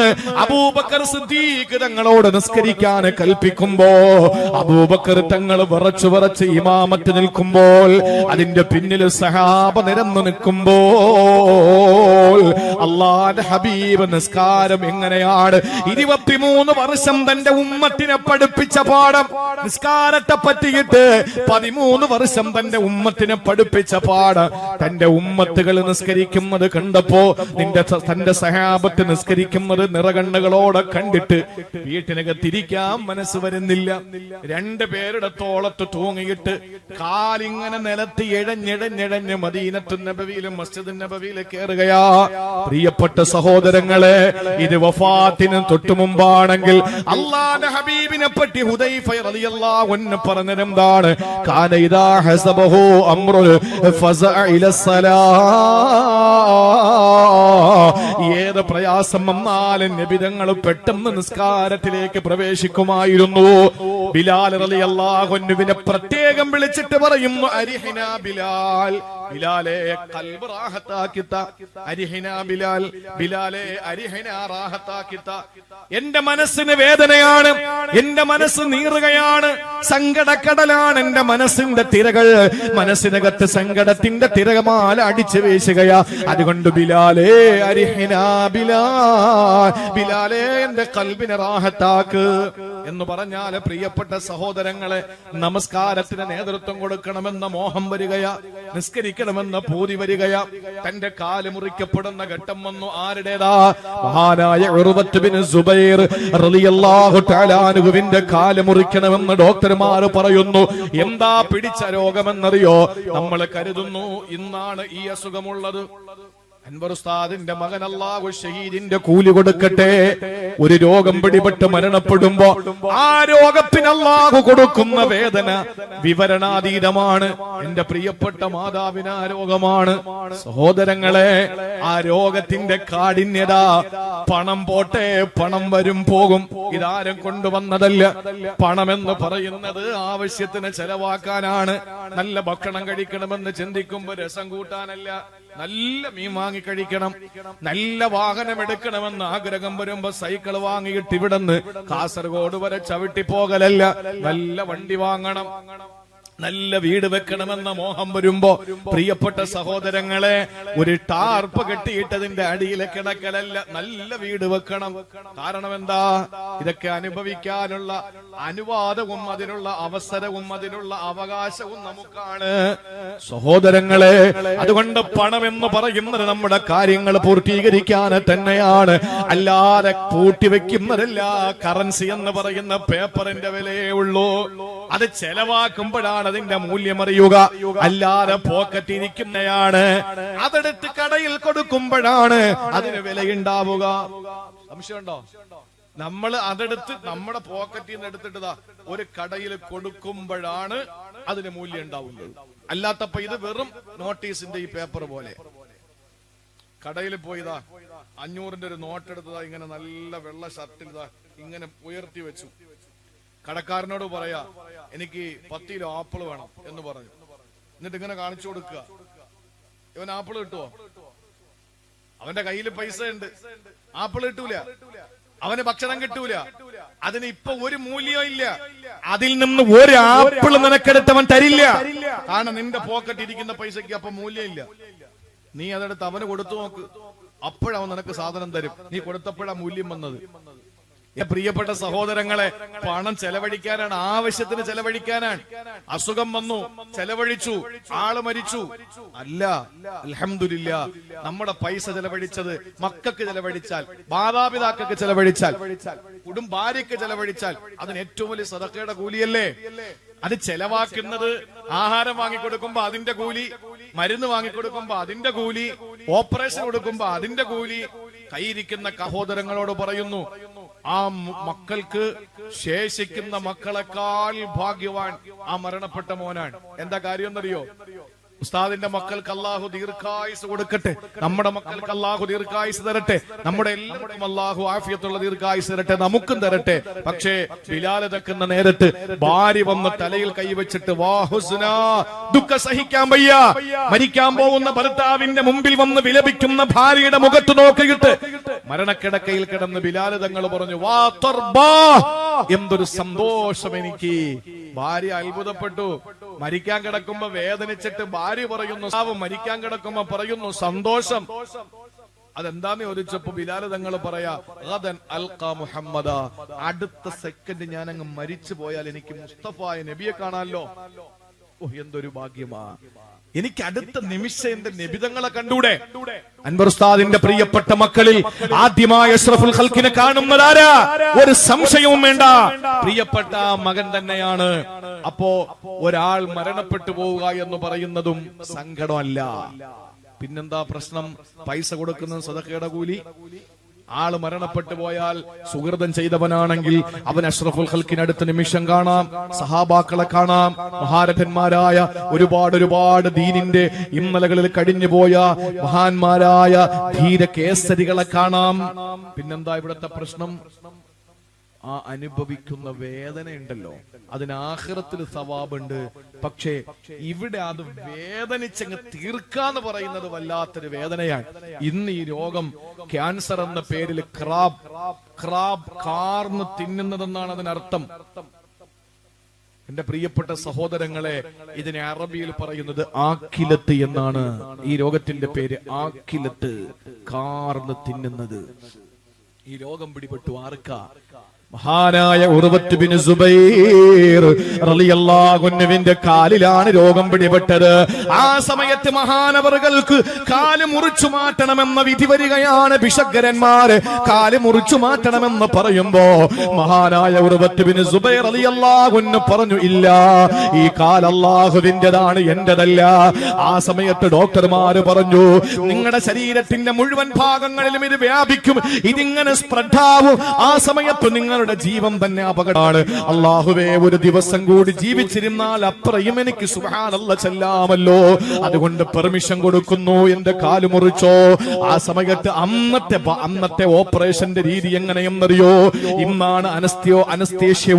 S1: അബൂബക്കർ സിദ്ദീഖ് തങ്ങളോട് നിസ്കരിക്കാൻ കൽപ്പിക്കുമ്പോ അബൂബക്കർ തങ്ങൾ വിറച്ചു ഇമാമത്ത് നിൽക്കുമ്പോൾ, അതിന്റെ പിന്നിൽ സഹാബ നിരന്നു നിൽക്കുമ്പോ അല്ലാഹുവിന്റെ ഹബീബ് നിസ്കാരം എങ്ങനെയാണ് 23 വർഷം തന്റെ ഉമ്മത്തിനെ പഠിപ്പിച്ച പാഠം, നിസ്കാരത്തെ പറ്റിയിട്ട് 13 വർഷം തന്റെ ഉമ്മത്തിനെ പഠിപ്പിച്ച പാഠം തന്റെ ഉമ്മത്തുകൾ നിസ്കരിക്കുന്നത് കണ്ടപ്പോ തന്റെ സഹാബത്ത് നിസ്കരിക്കുന്നത് നിറകണ്ണുകളോടെ കണ്ടിട്ട് വീട്ടിനകത്തിരിക്കാൻ മനസ്സ് വരുന്നില്ല. 2 പേരുടെ തോളത്ത് തൂങ്ങിയിട്ട് കാലിങ്ങനെ നിലത്ത് ഇഴഞ്ഞിഴഞ്ഞിഴഞ്ഞ് മദീനത്തുൻ നബവിയിലും മസ്ജിദുൻ നബവിയിലും കേറുകയാ. പ്രിയപ്പെട്ട സഹോദരങ്ങളെ, ഇത് വഫാത്തിന് തൊട്ടു മുമ്പാണെങ്കിൽ അല്ലാഹുവിന്റെ ഹബീബിനെ പറ്റി ഹുദൈഫ റളിയല്ലാഹു അൻഹു പറഞ്ഞത് എന്താണ്? കാന ഇദാ ഹസബഹു അംറു ഫസഅ ഇലസ്സലാ. പ്രയാസം വന്നാലും നബി തങ്ങൾ പെട്ടെന്ന് നിസ്കാരത്തിലേക്ക് പ്രവേശിക്കുമായിരുന്നു. ബിലാൽ റളിയല്ലാഹു അൻഹുവിനെ പ്രത്യേകം വിളിച്ചിട്ട് പറയുന്നു, അരിഹിന ബിലാൽ, ബിലാലെ ഖൽബ് റാഹത്താക്കിത്ത, അരിഹിന ബിലാൽ, ബിലാലെ അരിഹിന റാഹത്താക്കിത്ത. എന്റെ മനസ്സിന് വേദനയാണ്, എന്റെ മനസ്സ് നീറുകയാണ്, സങ്കടക്കടലാണ് എന്റെ മനസ്സിന്റെ തിരകൾ, മനസ്സിനകത്ത് സങ്കടത്തിന്റെ തിരമാല അടിച്ചു വീശുകയാ. അതുകൊണ്ട് ബിലാലേ അരിഹിന ബിലാൽ, ബിലാലേ എന്റെ ഖൽബിനെ റാഹത്താക്ക് എന്ന് പറഞ്ഞാല് പ്രിയപ്പെട്ട സഹോദരങ്ങളെ, നമസ്കാരത്തിന് നേതൃത്വം കൊടുക്കണമെന്ന മോഹം വരികയാ, നിസ്കരിക്കണമെന്ന പൂതി വരികയാ. തന്റെ കാല് മുറിക്കപ്പെടുന്ന ഘട്ടം വന്നു. ആരുടേതാ? മഹാനായ ഉർവത്ത് ബിൻ സുബൈർ റളിയല്ലാഹു തആല അൻഹുവിന്റെ കാല് മുറിക്കണമെന്ന് ഡോക്ടർമാർ പറയുന്നു. എന്താ പിടിച്ച രോഗമെന്നറിയോ? നമ്മൾ കരുതുന്നു ഇന്നാണ് ഈ അസുഖമുള്ളത്. അൻവർ ഉസ്താദിന്റെ മകൻ അല്ലാഹു ഷഹീദിന്റെ കൂലി കൊടുക്കട്ടെ. ഒരു രോഗം പിടിപെട്ട് മരണപ്പെടുമ്പോ ആ രോഗത്തിന് അല്ലാഹു കൊടുക്കുന്ന വേദന വിവരണാതീതമാണ്. എന്റെ പ്രിയപ്പെട്ട മാതാവിന് ആ രോഗമാണ്. സഹോദരങ്ങളെ, ആ രോഗത്തിന്റെ കാഠിന്യത, പണം പോട്ടെ, പണം വരും പോകും, ഇതാരും കൊണ്ടുവന്നതല്ല. പണമെന്ന് പറയുന്നത് ആവശ്യത്തിന് ചെലവാക്കാനാണ്. നല്ല ഭക്ഷണം കഴിക്കണമെന്ന് ചിന്തിക്കുമ്പോ രസം കൂട്ടാനല്ല. നല്ല മീൻ വാങ്ങി കഴിക്കണം, നല്ല വാഹനം എടുക്കണമെന്ന് ആഗ്രഹം വരുമ്പോ സൈക്കിൾ വാങ്ങിയിട്ട് ഇവിടുന്ന് കാസർഗോഡ് വരെ ചവിട്ടി പോകലല്ല. നല്ല വണ്ടി വാങ്ങണം, നല്ല വീട് വെക്കണമെന്ന മോഹം വരുമ്പോ പ്രിയപ്പെട്ട സഹോദരങ്ങളെ, ഒരു ടാർപ്പ് കെട്ടിയിട്ടതിന്റെ അടിയിലെ കിടക്കലല്ല, നല്ല വീട് വെക്കണം. കാരണം എന്താ? ഇതൊക്കെ അനുഭവിക്കാനുള്ള അനുവാദവും അതിനുള്ള അവസരവും അതിനുള്ള അവകാശവും നമുക്കാണ് സഹോദരങ്ങളെ. അതുകൊണ്ട് പണം എന്ന് പറയുന്നത് നമ്മുടെ കാര്യങ്ങൾ പൂർത്തീകരിക്കാൻ തന്നെയാണ്, അല്ലാതെ പൂട്ടിവെക്കുന്നതല്ല. കറൻസി എന്ന് പറയുന്ന പേപ്പറിന്റെ വിലയേ ഉള്ളൂ. അത് ചെലവാക്കുമ്പോഴാണ് അതിന്റെ മൂല്യം അറിയുക, അല്ലാതെ പോക്കറ്റിരിക്കുന്നയാണ്. അതെടുത്ത് കടയിൽ കൊടുക്കുമ്പോഴാണ് അതിന് വിലയുണ്ടാവുക. സംശയമുണ്ടോ? നമ്മൾ അതെടുത്ത് നമ്മുടെ പോക്കറ്റിൽ നിന്ന് എടുത്തിട്ടതാ ഒരു കടയിൽ കൊടുക്കുമ്പോഴാണ് അതിന് മൂല്യം ഉണ്ടാവുന്നത്. അല്ലാത്തപ്പോ ഇത് വെറും നോട്ടീസിന്റെ ഈ പേപ്പർ പോലെ. കടയിൽ പോയിതാ 500-ന്റെ ഒരു നോട്ട് എടുത്തതാ, ഇങ്ങനെ നല്ല വെള്ള ഷർട്ടിൽ ഇങ്ങനെ ഉയർത്തി വെച്ചു. കടക്കാരനോട് പറയാ, എനിക്ക് 10 കിലോ ആപ്പിൾ വേണം എന്ന് പറഞ്ഞു. എന്നിട്ട് ഇങ്ങനെ കാണിച്ചു കൊടുക്കുക. ഇവൻ ആപ്പിൾ കിട്ടുവോ? അവന്റെ കയ്യിൽ പൈസ ഉണ്ട്, ആപ്പിൾ കിട്ടൂല, അവന് ഭക്ഷണം കിട്ടൂല. അതിന് ഇപ്പൊ ഒരു മൂല്യം ഇല്ല. അതിൽ നിന്ന് ഒരു ആപ്പിൾ നിനക്കെടുത്തവൻ തരില്ല. കാരണം നിന്റെ പോക്കറ്റ് ഇരിക്കുന്ന പൈസക്ക് അപ്പൊ മൂല്യമില്ല. നീ അതെടുത്ത് അവന് കൊടുത്തു നോക്ക്, അപ്പോഴവൻ നിനക്ക് സാധനം തരും. നീ കൊടുത്തപ്പോഴാ മൂല്യം വന്നത്. പ്രിയപ്പെട്ട സഹോദരങ്ങളെ, പണം ചെലവഴിക്കാനാണ്, ആവശ്യത്തിന് ചെലവഴിക്കാനാണ്. അസുഖം വന്നു, ചെലവഴിച്ചു, ആള് മരിച്ചു, അല്ല. അൽഹംദുലില്ലാ, നമ്മുടെ പൈസ ചെലവഴിച്ചത് മക്കൾക്ക് ചെലവഴിച്ചാൽ, മാതാപിതാക്കൾക്ക് ചെലവഴിച്ചാൽ, ഭാര്യയ്ക്ക് ചെലവഴിച്ചാൽ അതിന് ഏറ്റവും വലിയ സദഖയുടെ കൂലിയല്ലേ? അത് ചെലവാക്കുന്നത് ആഹാരം വാങ്ങിക്കൊടുക്കുമ്പോ അതിന്റെ കൂലി, മരുന്ന് വാങ്ങിക്കൊടുക്കുമ്പോ അതിന്റെ കൂലി, ഓപ്പറേഷൻ കൊടുക്കുമ്പോ അതിന്റെ കൂലി. കൈയിരിക്കുന്ന സഹോദരങ്ങളോട് പറയുന്നു, ആ മക്കൾക്ക് ശേഷിക്കുന്ന മക്കളെക്കാൾ ഭാഗ്യവാൻ ആ മരണപ്പെട്ട മോനാണ്. എന്താ കാര്യം എന്നറിയോ? ഉസ്താദിന്റെ മക്കൾക്ക് അല്ലാഹു ദീർഘായുസ് കൊടുക്കട്ടെ, നമ്മുടെ മക്കൾക്ക് അല്ലാഹു ദീർഘായുസ് തരട്ടെ, നമ്മുടെ എല്ലാവർക്കും അല്ലാഹു ആഫിയത്തുള്ള ദീർഘായുസ് തരട്ടെ, നമുക്കും തരട്ടെ. പക്ഷേ ബിലാല് തക്കുന്ന നേരത്ത് ഭാര്യ വന്ന് തലയിൽ കൈവച്ചിട്ട് വാ ഹുസ്നാ, ദുഃഖം സഹിക്കാൻ വയ്യ, മരിക്കാൻ പോകുന്ന ഭർത്താവിന്റെ മുമ്പിൽ വന്ന് വിലപിക്കുന്ന ഭാര്യയുടെ മുഖത്ത് നോക്കിയിട്ട് മരണക്കിടക്കയിൽ കിടന്ന് ബിലാല് തങ്ങൾ പറഞ്ഞു, വാ തർബാ, എന്തൊരു സന്തോഷം എനിക്ക്. ഭാര്യ അത്ഭുതപ്പെട്ടു. മരിക്കാൻ കിടക്കുമ്പോ വേദനിച്ചിട്ട് ഭാര്യ പറയുന്നു, മരിക്കാൻ കിടക്കുമ്പോ പറയുന്നു സന്തോഷം. അതെന്താന്ന് ചോദിച്ചപ്പോ ബിലാല് തങ്ങൾ പറയാ, മുഹമ്മദ, അടുത്ത സെക്കൻഡ് ഞാൻ അങ്ങ് മരിച്ചു പോയാൽ എനിക്ക് മുസ്തഫായ നബിയെ കാണാമല്ലോ. ഓ, എന്തൊരു ഭാഗ്യമാ എനിക്ക്, അടുത്ത നിമിഷം എന്റെ നബിതങ്ങളെ കണ്ടൂടെ. അൻവർ ഉസ്താദിന്റെ പ്രിയപ്പെട്ട മക്കളിൽ ആദ്യമായി അഷ്റഫുൽ ഖൽഖിനെ കാണുന്നതാരാ? ഒരു സംശയവും വേണ്ട, പ്രിയപ്പെട്ട മകൻ തന്നെയാണ്. അപ്പോ ഒരാൾ മരണപ്പെട്ടു പോവുക എന്ന് പറയുന്നതും സങ്കടമല്ല. പിന്നെന്താ പ്രശ്നം? പൈസ കൊടുക്കുന്ന സദഖയുടെ കൂലി, ആള് മരണപ്പെട്ടു പോയാൽ സുഹൃതം ചെയ്തവനാണെങ്കിൽ അവൻ അഷ്റഫുൽ ഖൽക്കിനടുത്ത നിമിഷം കാണാം, സഹാബാക്കളെ കാണാം, മഹാരഥന്മാരായ ഒരുപാട് ദീനിന്റെ ഇന്നലകളിൽ കഴിഞ്ഞുപോയ മഹാന്മാരായ ധീര കേസരികളെ കാണാം. പിന്നെന്താ ഇവിടുത്തെ പ്രശ്നം? ആ അനുഭവിക്കുന്ന വേദന ഉണ്ടല്ലോ, അതിന് ആഖിറത്തിൽ സവാബുണ്ട്. പക്ഷേ ഇവിടെ അത് വേദനിച്ചങ്ങ് തീർക്കാന്ന് പറയുന്നത് വല്ലാത്തൊരു വേദനയാണ്. ഇന്ന് ഈ രോഗം ക്യാൻസർ എന്ന പേരിൽ ക്രാബ് കാർന്ന് തിന്നുന്നതെന്നാണ് അതിനർത്ഥം. എന്റെ പ്രിയപ്പെട്ട സഹോദരങ്ങളെ, ഇതിനെ അറബിയിൽ പറയുന്നത് ആക്കിലത്ത് എന്നാണ്. ഈ രോഗത്തിന്റെ പേര് ആക്കിലത്ത്, കാർന്ന് തിന്നുന്നത്. ഈ രോഗം പിടിപെട്ടു ആർക്കാ? മഹാനായ ഉർവത്ത് ബിൻ സുബൈർ റളിയല്ലാഹു അൻഹുവിന്റെ കാലിലാണ് രോഗം പിടിപെട്ടത്. ആ സമയത്ത് മഹാനവറുകൾക്ക് കാല് മുറിച്ചു മാറ്റണമെന്ന വിധി വരികയാണ്. ഭിഷഗ്വരന്മാര് കാല് മുറിച്ചു മാറ്റണമെന്ന് പറയുമ്പോ മഹാനായ ഉർവത്ത് ബിൻ സുബൈർ റളിയല്ലാഹു അൻഹു പറഞ്ഞു, ഇല്ല, ഈ കാൽ അല്ലാഹുവിന്റേതാണ്, എന്റേതല്ല. ആ സമയത്ത് ഡോക്ടർമാര് പറഞ്ഞു, നിങ്ങളുടെ ശരീരത്തിന്റെ മുഴുവൻ ഭാഗങ്ങളിലും ഇത് വ്യാപിക്കും, ഇതിങ്ങനെ സ്പ്രെഡാവും. ആ സമയത്ത് നിങ്ങളുടെ ജീവൻ തന്നെ അപകടമാണ്. അല്ലാഹുവേ, ഒരു ദിവസം കൂടി ജീവിച്ചിരുന്നാൽ അത്രയും എനിക്ക് സുബ്ഹാനല്ലാഹ് ചെല്ലാമല്ലോ. അതുകൊണ്ട് പെർമിഷൻ കൊടുക്കുന്നു, എന്റെ കാല് മുറിച്ചോ. ആ സമയത്ത് അന്നത്തെ ഓപ്പറേഷന്റെ രീതി എങ്ങനെയെന്നറിയോ? ഇന്നാണ് അനസ്തേഷ്യ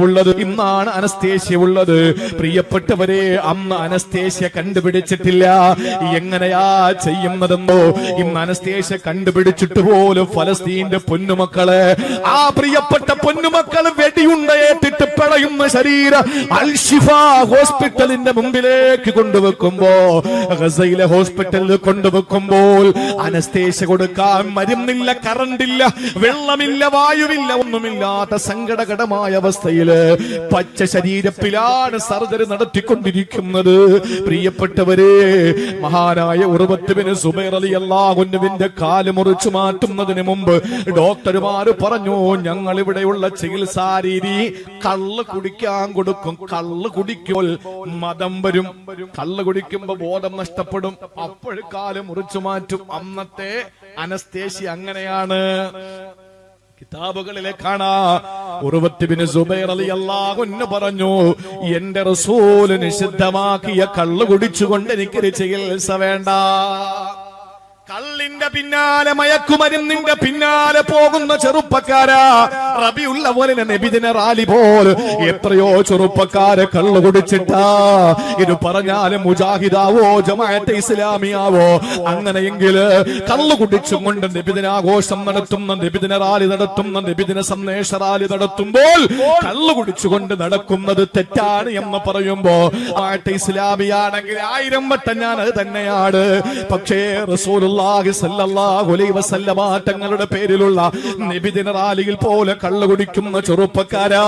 S1: ഉള്ളത്. പ്രിയപ്പെട്ടവരെ, അന്ന് അനസ്തേഷ്യ കണ്ടുപിടിച്ചിട്ടില്ല. എങ്ങനെയാ ചെയ്യുന്നതെന്നോ? ഇന്ന് അനസ്തേഷ്യ കണ്ടുപിടിച്ചിട്ട് പോലും ഫലസ്തീന്റെ പൊന്നുമക്കളെ, ആ പ്രിയപ്പെട്ട പൊന്നുമക്കള് വെടിയുണ്ടയേറ്റിട്ട് പിടയുന്ന ശരീരം അൽ-ഷിഫ ഹോസ്പിറ്റലിന്റെ മുമ്പിലേക്ക് കൊണ്ടുവെക്കുമ്പോ, ഗസയിലെ ഹോസ്പിറ്റലിൽ കൊണ്ടുവെക്കുമ്പോൾ അനസ്തേഷ്യ കൊടുക്കാൻ മരുന്നില്ല, കറണ്ടില്ല, വെള്ളമില്ല, വായുവില്ല, ഒന്നുമില്ലാത്ത സങ്കടകരമായ അവസ്ഥയില് പച്ച ശരീരത്തിലാണ് സർജറി നടത്തിക്കൊണ്ടിരിക്കുന്നത്. പ്രിയപ്പെട്ടവരെ, മഹാനായ ഉർവത്ത് ബിൻ സുബൈർ റളിയല്ലാഹു അൻഹുവിന്റെ കാല് മുറിച്ചു മാറ്റുന്നതിന് മുമ്പ് ഡോക്ടർമാര് പറഞ്ഞു, ഞങ്ങൾ ഇവിടെയുള്ള ചികിത്സാ രീതി കള്ള് കുടിക്കാൻ കൊടുക്കും. കള്ള് കുടിക്കുമ്പോൾ മദം വരും, കള്ള് കുടിക്കുമ്പോ ബോധം നഷ്ടപ്പെടും, അപ്പോൾ കാല് മുറിച്ചു മാറ്റും. അന്നത്തെ അനസ്തേഷ്യ അങ്ങനെയാണ്. കിതാബുകളിലെ കാണാ, ഉർവത്ത് ബിൻ സുബൈർ റളിയല്ലാഹു അൻഹു പറഞ്ഞു, എന്റെ റസൂൽ നിഷിദ്ധമാക്കിയ കള്ള് കുടിച്ചുകൊണ്ട് എനിക്കൊരു ചികിത്സ വേണ്ട. കള്ളിന്റെ പിന്നാലെ, മയക്കുമരുന്നിന്റെ പിന്നാലെ പോകുന്ന ചെറുപ്പക്കാരാ, റബിഉൽ അവ്വലിലെ നബിദിന റാലി പോൽ എത്രയോ ചെറുപ്പക്കാരെ കള്ളു കുടിച്ചിട്ടാ. ഇത് പറഞ്ഞാലും മുജാഹിദാവോ ജമാഅത്തെ ഇസ്ലാമിയാവോ, അങ്ങനെയെങ്കിൽ കള്ളു കുടിച്ചും കൊണ്ട് നബിദിനാഘോഷം നടത്തുന്ന, നബിദിന റാലി നടത്തുന്ന, നബിദിന സന്ദേശ റാലി നടത്തുമ്പോൾ കള്ളു കുടിച്ചുകൊണ്ട് നടക്കുന്നത് തെറ്റാണ് എന്ന് പറയുമ്പോ, ജമാഅത്തെ ഇസ്ലാമിയാണെങ്കിൽ 1000 വട്ടം ഞാൻ അത് തന്നെയാണ്. പക്ഷേ റസൂലുള്ളാഹി സ്വല്ലല്ലാഹു അലൈഹി വസല്ലമ തങ്ങളുടെ പേരിലുള്ള നബിദിന റാലിയിൽ പോലെ കള്ളു കുടിക്കുന്ന ചെറുപ്പക്കാരാ,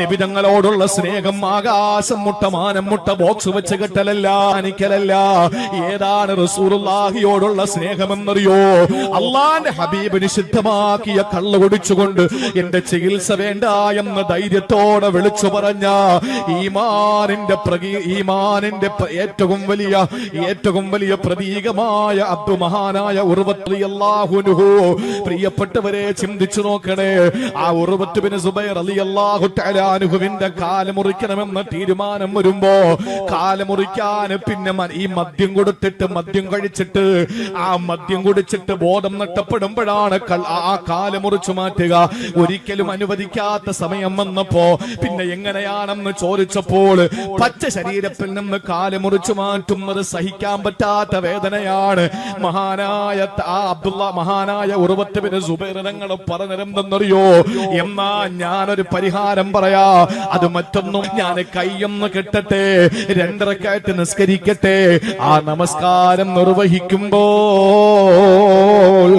S1: നബിതങ്ങളോടുള്ള സ്നേഹം ആകാശം മുട്ട മാനം മുട്ട ബോക്സ് വെച്ച് കെട്ടലല്ല, അനിക്കലല്ല. ഏതാണ് റസൂലുള്ളാഹിയോടുള്ള സ്നേഹമെന്നറിയോ? അള്ളാന്റെ ഹബീബ് നിഷിദ്ധമാക്കിയ കള്ളു കുടിച്ചുകൊണ്ട് എന്റെ ചികിത്സ വേണ്ട എന്ന് ധൈര്യത്തോടെ വിളിച്ചു പറഞ്ഞ ഈമാനിന്റെ ഏറ്റവും വലിയ പ്രതീകമായ മഹാനായ ഉർവത്ത് റളിയല്ലാഹു അൻഹു. പ്രിയപ്പെട്ടവരെ, ചിന്തിച്ചു നോക്കണേ. ആ ഉർവത്ത് ബിൻ സുബൈർ റളിയല്ലാഹു തആല അൻഹുവിന്റെ കാല് മുറിക്കണമെന്ന തീരുമാനം വരുമ്പോ, കാല് മുറിക്കാൻ പിന്നെ ഈ മദ്യം കൊടുത്തിട്ട്, മദ്യം കഴിച്ചിട്ട്, ആ മദ്യം കുടിച്ചിട്ട് ബോധം നഷ്ടപ്പെടുമ്പോഴാണ് ആ കാല് മുറിച്ചു മാറ്റുക. ഒരിക്കലും അനുവദിക്കാത്ത സമയം വന്നപ്പോ പിന്നെ എങ്ങനെയാണെന്ന് ചോദിച്ചപ്പോൾ, പച്ച ശരീരത്തിൽ നിന്ന് കാല് മുറിച്ചു മാറ്റുന്നത് സഹിക്കാൻ പറ്റാത്ത വേദനയാണ്. മഹാനായ ഉർവത്ത് ബിൻ സുബൈർ തങ്ങൾ പറഞ്ഞിരുന്നെന്നറിയോ? എന്നാ ഞാനൊരു പരിഹാരം പറയാ. അത് മറ്റൊന്നും, ഞാൻ കൈയൊന്ന് കെട്ടട്ടെ, 2 റക്അത്ത് നിസ്കരിക്കട്ടെ. ആ നമസ്കാരം നിർവഹിക്കുമ്പോൾ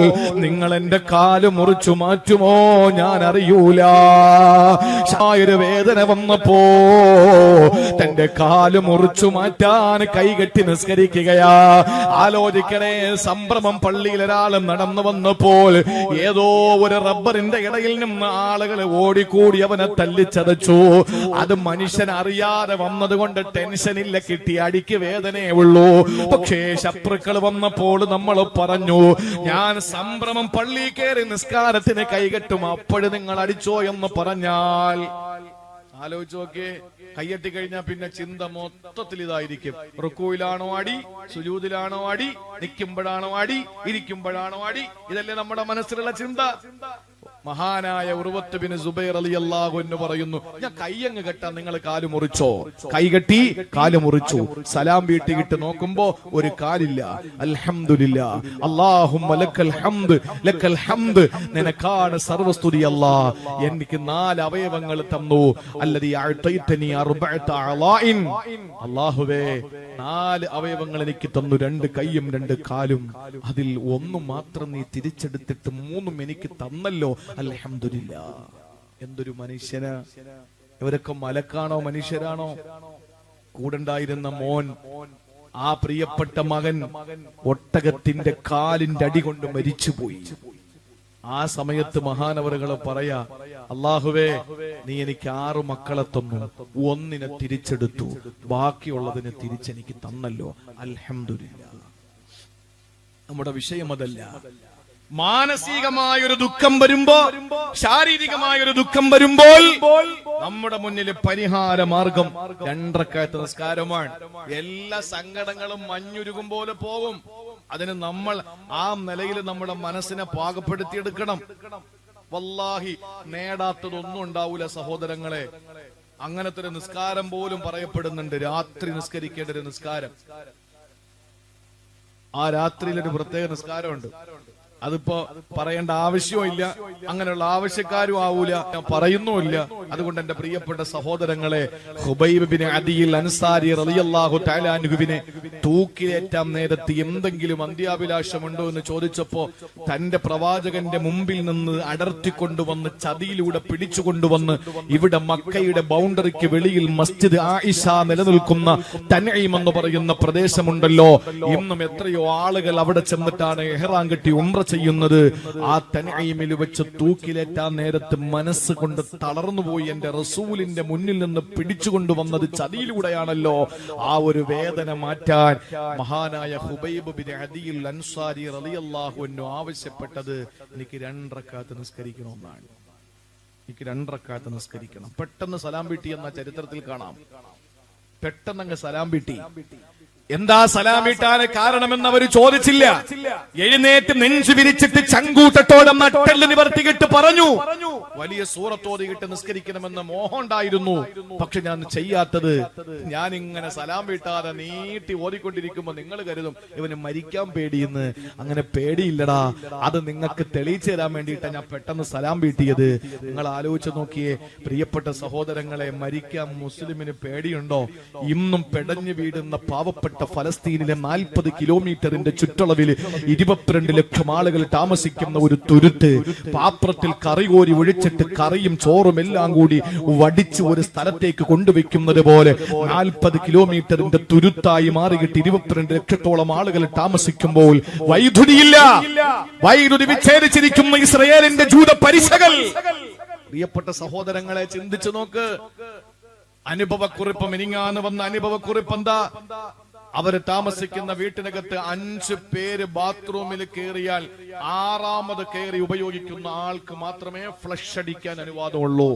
S1: നിങ്ങൾ എന്റെ കാല് മുറിച്ചു മാറ്റുമോ ഞാൻ അറിയൂല. ഒരു വേദന വന്നപ്പോ തന്റെ കാല് മുറിച്ചു മാറ്റാൻ കൈകെട്ടി നിസ്കരിക്കുകയാ. ആലോചിക്കണേ, സംഭ്രമം. പള്ളിയിൽ ഒരാൾ നടന്നു വന്നപ്പോൾ ഏതോ ഒരു റബ്ബറിന്റെ ഇടയിൽ നിന്ന് ആളുകൾ ഓടിക്കൂടി അവനെ തല്ലിച്ചതച്ചു. അത് മനുഷ്യൻ അറിയാതെ വന്നതുകൊണ്ട് ടെൻഷനില്ല, കിട്ടി അടിക്ക് വേദനയേ ഉള്ളൂ. പക്ഷേ ശത്രുക്കൾ വന്നപ്പോൾ നമ്മൾ പറഞ്ഞു, ഞാൻ സംഭ്രമം സംഭ്രമം പള്ളി കയറി നിസ്കാരത്തിന് കൈകെട്ടും. അപ്പോഴും നിങ്ങൾ അടിച്ചോ എന്ന് പറഞ്ഞാൽ ആലോചിച്ച് നോക്കിയേ. കയ്യട്ടി കഴിഞ്ഞാൽ പിന്നെ ചിന്ത മൊത്തത്തിൽ ഇതായിരിക്കും. റുക്കൂയിലാണോ അടി, സുജൂദിലാണോ അടി, നിൽക്കുമ്പോഴാണോ അടി, ഇരിക്കുമ്പോഴാണോ അടി, ഇതല്ലേ നമ്മുടെ മനസ്സിലുള്ള ചിന്ത. മഹാനായ ഉർവത്ത് ബിൻ സുബൈർ റളിയല്ലാഹു അൻഹു പറയുന്നു, ഞാൻ കയ്യങ്ങ് കെട്ടാൻ നിങ്ങൾ കാല് മുറിച്ചോ? കൈകെട്ടി കാല് മുറിച്ചു. സലാം വീട്ടിയിട്ട് നോക്കുമ്പോ ഒരു കാലില്ല. അൽഹംദുലില്ലാ, അല്ലാഹുമ്മ ലക്കൽ ഹംദ്, ലക്കൽ ഹംദ്, നിനക്കാണ് സർവസ്തുതി അല്ലാഹ്. എനിക്ക് 4 അവയവങ്ങൾ തന്നു. അല്ലദീ അഅതൈതനി അർബഅത അളാഇൻ, അല്ലാഹുവേ 4 അവയവങ്ങൾ എനിക്ക് തന്നു, 2 കൈയും 2 കാലും. അതിൽ 1 മാത്രം നീ തിരിച്ചെടുത്തിട്ട് 3 എനിക്ക് തന്നല്ലോ. അൽഹംദുലില്ലാ. എന്തൊരു മനുഷ്യനാ! ഇവരൊക്കെ മലക്കാണോ മനുഷ്യരാണോ? കൂടെണ്ടായിരുന്ന മോൻ, ആ പ്രിയപ്പെട്ട മകൻ ഒട്ടകത്തിന്റെ കാലിന്റെ അടി കൊണ്ട് മരിച്ചുപോയി. ആ സമയത്ത് മഹാനവറുകളെ പറയാ, അല്ലാഹുവേ നീ എനിക്ക് 6 മക്കളെ തന്നു, 1 തിരിച്ചെടുത്തു, ബാക്കിയുള്ളതിനെ തിരിച്ചെനിക്ക് തന്നല്ലോ. അൽഹംദുലില്ലാ. നമ്മുടെ വിഷയം അതല്ല. മാനസികമായൊരു ദുഃഖം വരുമ്പോ, ശാരീരികമായൊരു ദുഃഖം വരുമ്പോൾ നമ്മുടെ മുന്നിൽ പരിഹാര മാർഗം 2 റക്അത്ത് നിസ്കാരമാണ്. എല്ലാ സങ്കടങ്ങളും മഞ്ഞുരുകും പോലെ പോകും. അതിന് നമ്മൾ ആ നിലയിൽ നമ്മുടെ മനസ്സിനെ പാകപ്പെടുത്തിയെടുക്കണം. വല്ലാഹി നേടാത്തതൊന്നും ഉണ്ടാവൂല സഹോദരങ്ങളെ. അങ്ങനത്തെ ഒരു നിസ്കാരം പോലും പറയപ്പെടുന്നുണ്ട്, രാത്രി നിസ്കരിക്കേണ്ട ഒരു നിസ്കാരം. ആ രാത്രിയിലൊരു പ്രത്യേക നിസ്കാരമുണ്ട്. അതിപ്പോ പറയേണ്ട ആവശ്യവും ഇല്ല, അങ്ങനെയുള്ള ആവശ്യക്കാരും ആവൂല, പറയുന്നുമില്ല. അതുകൊണ്ട് എന്റെ പ്രിയപ്പെട്ട സഹോദരങ്ങളെ, ഖുബൈബ് ബിൻ അദിയിൽ അൻസാരി റളിയല്ലാഹു തആല അൻഹുവിനെ തൂക്കിലേറ്റാൻ നേരത്ത് എന്തെങ്കിലും അന്ത്യാഭിലാഷമുണ്ടോ എന്ന് ചോദിച്ചപ്പോ തന്റെ പ്രവാചകന്റെ മുമ്പിൽ നിന്ന് അടർത്തിക്കൊണ്ടുവന്ന് ചതിയിലൂടെ പിടിച്ചുകൊണ്ടുവന്ന് ഇവിടെ മക്കയുടെ ബൗണ്ടറിക്ക് വെളിയിൽ മസ്ജിദ് ആയിഷ നിലനിൽക്കുന്ന തൻഈം എന്ന് പറയുന്ന പ്രദേശമുണ്ടല്ലോ, ഇന്നും എത്രയോ ആളുകൾ അവിടെ ചെന്നിട്ടാണ് ഇഹ്റാം കെട്ടി ഉംറ ചെയ്യുന്നത്. ആ തൻഈമിൽ വെച്ച് തൂക്കിലേറ്റാൻ നേരത്ത് മനസ്സ് കൊണ്ട് തളർന്നുപോയി. എന്റെ റസൂലിന്റെ മുന്നിൽ നിന്ന് പിടിച്ചുകൊണ്ടുവന്നത് ചതിയിലൂടെയാണല്ലോ. ആ ഒരു വേദന മാറ്റാൻ മഹാനായ ഖുബൈബ് ബിൻ അദിയിൽ അൻസാരി റളിയല്ലാഹു അൻഹു ആവശ്യപ്പെട്ടത്, എനിക്ക് 2 റക്അത്ത് നിസ്കരിക്കണമെന്നാണ്. എനിക്ക് 2 റക്അത്ത് നിസ്കരിക്കണം. പെട്ടെന്ന് സലാം വീട്ടി എന്ന ചരിത്രത്തിൽ കാണാം. പെട്ടെന്നങ്ങ് സലാം വീട്ടി. എന്താ സലാം വീട്ടാന് കാരണമെന്ന് അവർ ചോദിച്ചില്ല. എഴുന്നേറ്റ് നെഞ്ചു വിരിച്ചിട്ട് ചങ്കൂട്ടത്തോടെ നട്ടെല്ല് നിവർത്തിയിട്ട് പറഞ്ഞു, വലിയ സൂറത്തോതിയിട്ട് നിസ്കരിക്കണമെന്ന് മോഹം ഉണ്ടായിരുന്നു, പക്ഷെ ഞാൻ ചെയ്യാത്തത്. ഞാൻ ഇങ്ങനെ സലാം വീട്ടാതെ നീട്ടി ഓതിക്കൊണ്ടിരിക്കുമ്പോ നിങ്ങൾ കരുതും ഇവന് മരിക്കാൻ പേടിയെന്ന്. അങ്ങനെ പേടിയില്ലടാ, അത് നിങ്ങൾക്ക് തെളിയിച്ചു തരാൻ വേണ്ടിയിട്ടാണ് ഞാൻ പെട്ടെന്ന് സലാം വീട്ടിയത്. നിങ്ങൾ ആലോചിച്ച് നോക്കിയേ പ്രിയപ്പെട്ട സഹോദരങ്ങളെ, മരിക്കാൻ മുസ്ലിമിന് പേടിയുണ്ടോ? ഇന്നും പെടഞ്ഞു വീടുന്ന പാവപ്പെട്ട ഫലസ്തീനിലെ 40 കിലോമീറ്ററിന്റെ ചുറ്റളവിൽ 22 ലക്ഷം ആളുകൾ താമസിക്കുന്ന ഒരു തുരുത്ത്, പാത്രത്തിൽ കറി കോരി ഒഴിച്ചിട്ട് കറിയും ചോറും എല്ലാം കൂടി വടിച്ച് ഒരു സ്ഥലത്തേക്ക് കൊണ്ടുവയ്ക്കുന്നത് പോലെ 40 കിലോമീറ്ററിന്റെ തുരുത്തായി മാറിയിട്ട് 22 ലക്ഷത്തോളം ആളുകൾ താമസിക്കുമ്പോൾ വൈദ്യുതിയില്ല. വൈദ്യുതി വിച്ഛേദിച്ചിരിക്കുന്ന ഇസ്രയേലിന്റെ ജൂത പരിശകൾ. പ്രിയപ്പെട്ട സഹോദരങ്ങളെ, ചിന്തിച്ചു നോക്ക്. അനുഭവക്കുറിപ്പ് മിനിങ്ങാന്ന് വന്ന അനുഭവക്കുറിപ്പ് എന്താ? അവര് താമസിക്കുന്ന വീട്ടിനകത്ത് 5 പേര് ബാത്റൂമിൽ കയറിയാൽ 6ാമത് കയറി ഉപയോഗിക്കുന്ന ആൾക്ക് മാത്രമേ ഫ്ലഷ് അടിക്കാൻ അനുവാദമുള്ളൂ.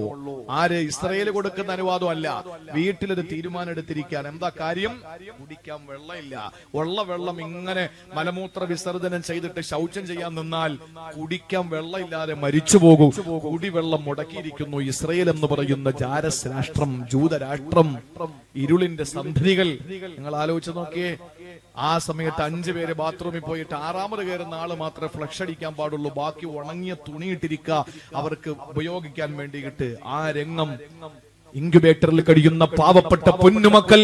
S1: ആര്? ഇസ്രയേൽ കൊടുക്കുന്ന അനുവാദം അല്ല. വീട്ടിലൊരു തീരുമാനം എടുത്തിരിക്കാൻ. എന്താ കാര്യം? കുടിക്കാൻ വെള്ളമില്ല. ഉള്ള വെള്ളം ഇങ്ങനെ മലമൂത്ര വിസർജനം ചെയ്തിട്ട് ശൗചം ചെയ്യാൻ നിന്നാൽ കുടിക്കാൻ വെള്ളമില്ലാതെ മരിച്ചു പോകും. കുടിവെള്ളം മുടക്കിയിരിക്കുന്നു ഇസ്രയേൽ എന്ന് പറയുന്ന ജാരസ് രാഷ്ട്രം, ജൂതരാഷ്ട്രം, ഇരുളിന്റെ സന്ധതികൾ. നിങ്ങൾ ആലോചിച്ച് നോക്കിയേ. ആ സമയത്ത് 5 പേര് ബാത്റൂമിൽ പോയിട്ട് 6ാമത് കയറുന്ന ആള് മാത്രമേ ഫ്ലഷ് അടിക്കാൻ പാടുള്ളൂ. ബാക്കി ഉണങ്ങിയ തുണിയിട്ടിരിക്കുക അവർക്ക് ഉപയോഗിക്കാൻ വേണ്ടിയിട്ട്. ആ രംഗം ഇൻക്യുബേറ്ററിൽ കഴിയുന്ന പാവപ്പെട്ട പൊന്നുമക്കൾ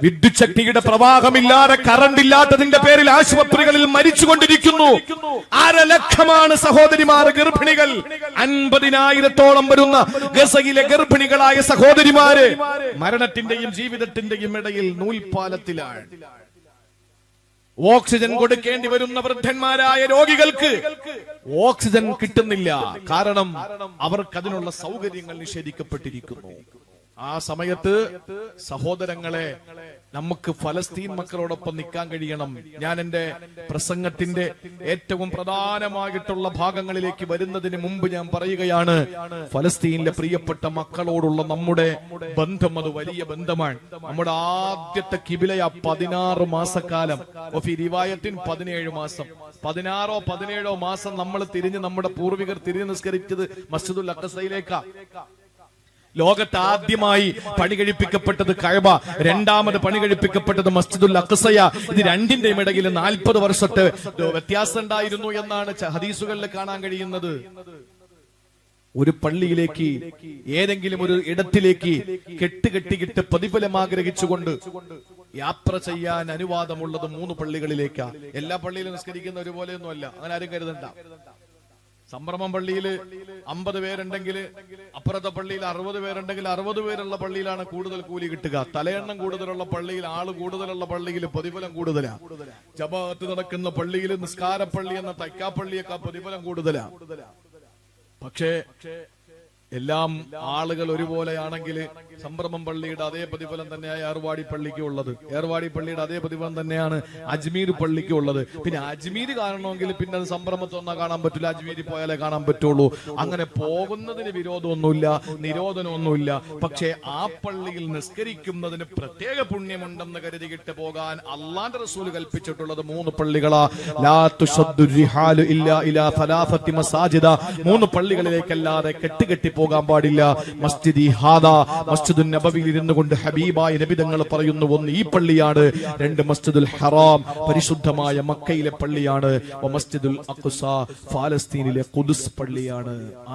S1: വിദ്യുത് ശക്തിയുടെ പ്രവാഹമില്ലാതെ, കറണ്ട് ഇല്ലാത്തതിന്റെ പേരിൽ ആശുപത്രികളിൽ മരിച്ചുകൊണ്ടിരിക്കുന്നു. 1/2 ലക്ഷമാണ് സഹോദരിമാർ, ഗർഭിണികൾ. 50,000-ഓളം വരുന്ന ഗസയിലെ ഗർഭിണികളായ സഹോദരിമാര് മരണത്തിന്റെയും ജീവിതത്തിന്റെയും ഇടയിൽ നൂൽപാലത്തിലാണ്. ഓക്സിജൻ കൊടുക്കേണ്ടി വരുന്ന വൃദ്ധന്മാരായ രോഗികൾക്ക് ഓക്സിജൻ കിട്ടുന്നില്ല. കാരണം അവർക്ക് അതിനുള്ള സൗകര്യങ്ങൾ നിഷേധിക്കപ്പെട്ടിരിക്കുന്നു. ആ സമയത്ത് സഹോദരങ്ങളെ, നമുക്ക് ഫലസ്തീൻ മക്കളോടൊപ്പം നിൽക്കാൻ കഴിയണം. ഞാൻ എന്റെ പ്രസംഗത്തിന്റെ ഏറ്റവും പ്രധാനമായിട്ടുള്ള ഭാഗങ്ങളിലേക്ക് വരുന്നതിന് മുമ്പ് ഞാൻ പറയുകയാണ്, ഫലസ്തീനിലെ പ്രിയപ്പെട്ട മക്കളോടുള്ള നമ്മുടെ ബന്ധം അത് വലിയ ബന്ധമാണ്. നമ്മുടെ ആദ്യത്തെ കിബിലയ 16 മാസക്കാലം, റിവായത്തിൻ 17 മാസം, 16-17 മാസം നമ്മൾ തിരിഞ്ഞ്, നമ്മുടെ പൂർവികർ തിരിഞ്ഞ് നിസ്കരിച്ചത് മസ്ജിദുൽ അഖ്സയിലേക്കാ. ലോകത്ത് ആദ്യമായി പണി കഴിപ്പിക്കപ്പെട്ടത് കഅബ, രണ്ടാമത് പണി കഴിപ്പിക്കപ്പെട്ടത് മസ്ജിദുൽ അഖ്സയ. ഇത് രണ്ടിന്റെയും ഇടയിൽ 40 വർഷത്തെ വ്യത്യാസം ഉണ്ടായിരുന്നു എന്നാണ് ഹദീസുകളിൽ കാണാൻ കഴിയുന്നത്. ഒരു പള്ളിയിലേക്ക്, ഏതെങ്കിലും ഒരു ഇടത്തിലേക്ക് കെട്ടുകെട്ടിയിട്ട് പ്രതിഫലം ആഗ്രഹിച്ചുകൊണ്ട് യാത്ര ചെയ്യാൻ അനുവാദമുള്ളത് 3 പള്ളികളിലേക്കാ. എല്ലാ പള്ളിയിലും നിസ്കരിക്കുന്ന ഒരുപോലെയൊന്നും അല്ല, അങ്ങനെ ആരും കരുതണ്ട. സംഭ്രമം പള്ളിയിൽ 50 പേരുണ്ടെങ്കിൽ അപ്പുറത്തെ പള്ളിയിൽ 60 പേരുണ്ടെങ്കിൽ 60 പേരുള്ള പള്ളിയിലാണ് കൂടുതൽ കൂലി കിട്ടുക. തലയെണ്ണം കൂടുതലുള്ള പള്ളിയിൽ, ആള് കൂടുതലുള്ള പള്ളിയിൽ പ്രതിഫലം കൂടുതലാ. ജമാഅത്ത് നടക്കുന്ന പള്ളിയിൽ, നിസ്കാര പള്ളി എന്ന തൈക്കാപ്പള്ളിയൊക്കെ പ്രതിഫലം കൂടുതലാ. പക്ഷേ എല്ലാം ആളുകൾ ഒരുപോലെയാണെങ്കിൽ സംഭ്രമം പള്ളിയുടെ അതേ പ്രതിഫലം തന്നെയാണ് ഏർവാടി പള്ളിക്ക് ഉള്ളത്. ഏർവാടി പള്ളിയുടെ അതേ പ്രതിഫലം തന്നെയാണ് അജ്മീർ പള്ളിക്ക് ഉള്ളത്. പിന്നെ അജ്മീർ കാണണമെങ്കിൽ പിന്നെ അത് സംഭ്രമത്തൊന്നും കാണാൻ പറ്റില്ല, അജ്മീർ പോയാലേ കാണാൻ പറ്റുള്ളൂ. അങ്ങനെ പോകുന്നതിന് വിരോധമൊന്നുമില്ല, നിരോധനമൊന്നുമില്ല. പക്ഷേ ആ പള്ളിയിൽ നിസ്കരിക്കുന്നതിന് പ്രത്യേക പുണ്യമുണ്ടെന്ന് കരുതിയിട്ട് പോകാൻ അള്ളാന്റെ റസൂൽ കൽപ്പിച്ചിട്ടുള്ളത് 3 പള്ളികളാ. ലാ തുശദ്ദു റിഹാലു ഇല്ലാ ഇലാ സലാസത്തി മസാജിദ, 3 പള്ളികളിലേക്കല്ലാതെ കെട്ടുകെട്ടി പോകാൻ പാടില്ല. മസ്ജിദി ഹാദാ, മസ്ജിദുൻ നബവിയിൽ ഇരുന്നു കൊണ്ട് ഹബീബായ നബി തങ്ങൾ പറയുന്നു, 1 ഈ പള്ളിയാണ്, 2 മസ്ജിദുൽ ഹറാം പരിശുദ്ധമായ മക്കയിലെ പള്ളിയാണ്, മസ്ജിദുൽ അഖ്സ ഫലസ്തീനിലെ ഖുദ്സ് പള്ളിയാണ്.